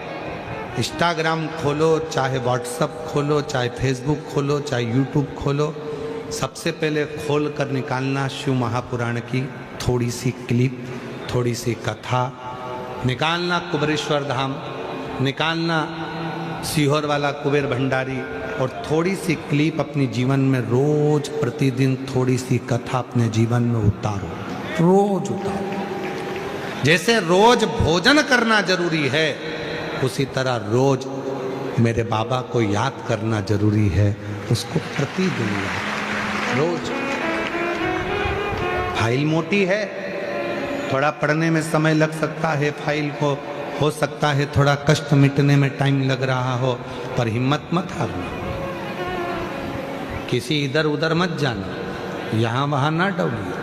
इंस्टाग्राम खोलो, चाहे व्हाट्सएप खोलो, चाहे फेसबुक खोलो, चाहे यूट्यूब खोलो, सबसे पहले खोल कर निकालना शिव महापुराण की थोड़ी सी क्लिप, थोड़ी सी कथा निकालना, कुबेरेश्वर धाम निकालना, सीहोर वाला कुबेर भंडारी, और थोड़ी सी क्लिप अपनी जीवन में रोज प्रतिदिन थोड़ी सी कथा अपने जीवन में उतारो, रोज उतारो। जैसे रोज भोजन करना जरूरी है, उसी तरह रोज मेरे बाबा को याद करना जरूरी है, उसको प्रतिदिन याद, रोज। फाइल मोटी है, थोड़ा पढ़ने में समय लग सकता है, फाइल को हो सकता है थोड़ा कष्ट मिटने में टाइम लग रहा हो, पर हिम्मत मत हारना, किसी इधर उधर मत जाना, यहाँ वहाँ ना डौलिए।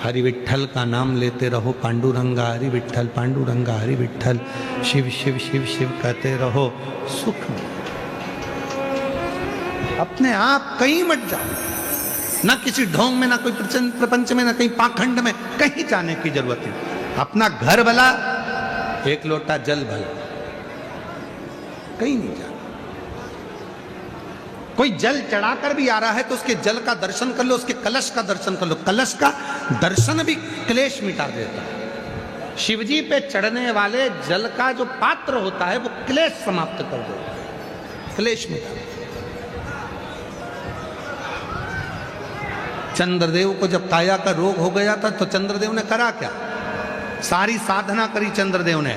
हरि विठ्ठल का नाम लेते रहो, पांडुरंगा हरि विठ्ठल, पांडुरंगा हरि विठ्ठल, शिव शिव शिव शिव कहते रहो, सुख में अपने आप कहीं मत जाओ, ना किसी ढोंग में, ना कोई प्रपंच में, ना कहीं पाखंड में, कहीं जाने की जरूरत नहीं। अपना घर भला, एक लोटा जल भला, कहीं नहीं जाना। कोई जल चढ़ाकर भी आ रहा है तो उसके जल का दर्शन कर लो, उसके कलश का दर्शन कर लो। कलश का दर्शन भी क्लेश मिटा देता है। शिवजी पे चढ़ने वाले जल का जो पात्र होता है वो क्लेश समाप्त कर देता है, क्लेश मिटा। चंद्रदेव को जब काया का रोग हो गया था तो चंद्रदेव ने करा क्या? सारी साधना करी चंद्रदेव ने,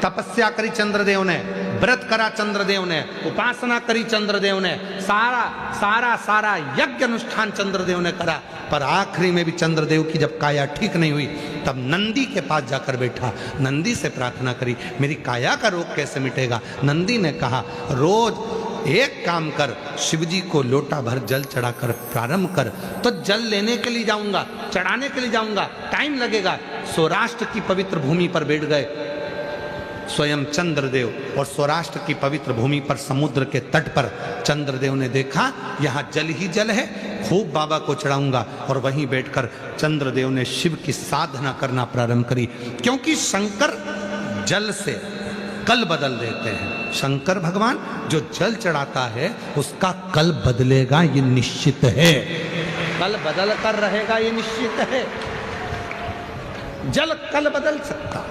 तपस्या करी चंद्रदेव ने, व्रत करा चंद्रदेव ने, उपासना करी चंद्रदेव ने, सारा सारा सारा यज्ञ अनुष्ठान चंद्रदेव ने करा, पर आखिरी में भी चंद्रदेव की जब काया ठीक नहीं हुई तब नंदी के पास जाकर बैठा, नंदी से प्रार्थना करी, मेरी काया का रोग कैसे मिटेगा? नंदी ने कहा, रोज एक काम कर, शिवजी को लोटा भर जल चढ़ाकर प्रारंभ कर। तो जल लेने के लिए जाऊंगा, चढ़ाने के लिए जाऊंगा, टाइम लगेगा। सौराष्ट्र की पवित्र भूमि पर बैठ गए स्वयं चंद्रदेव, और सौराष्ट्र की पवित्र भूमि पर समुद्र के तट पर चंद्रदेव ने देखा यहाँ जल ही जल है, खूब बाबा को चढ़ाऊंगा। और वहीं बैठकर चंद्रदेव ने शिव की साधना करना प्रारंभ करी, क्योंकि शंकर जल से कल बदल देते हैं। शंकर भगवान जो जल चढ़ाता है उसका कल बदलेगा, ये निश्चित है, कल बदल कर रहेगा, ये निश्चित है। जल कल बदल सकता।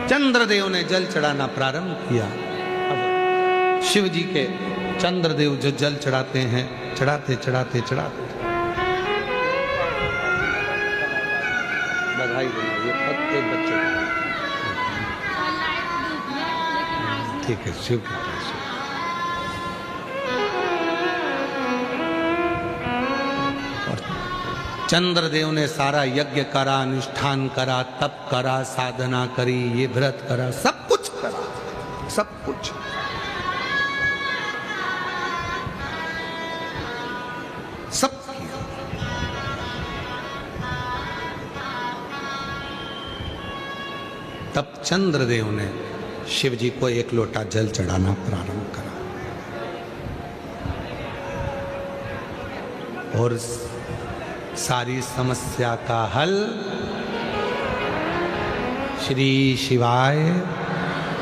चंद्रदेव ने जल चढ़ाना प्रारंभ किया। अब शिव जी के चंद्रदेव जो जल चढ़ाते हैं, चढ़ाते चढ़ाते चढ़ाते, बधाई देना, ये पत्ते बच्चे, ठीक है, शिव की कृपा। और चंद्रदेव ने सारा यज्ञ करा, अनुष्ठान करा, तप करा, साधना करी, ये व्रत करा, सब कुछ करा, सब कुछ। सब किया। तब चंद्रदेव ने शिव जी को एक लोटा जल चढ़ाना प्रारंभ करा, और सारी समस्या का हल श्री शिवाय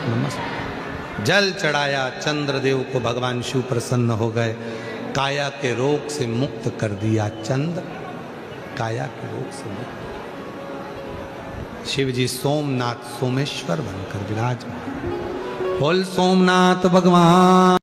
नमस्ते। जल चढ़ाया, चंद्रदेव को भगवान शिव प्रसन्न हो गए, काया के रोग से मुक्त कर दिया। चंद्र काया के रोग से मुक्त। शिव जी सोमनाथ सोमेश्वर बनकर विराजमान। बोल सोमनाथ भगवान।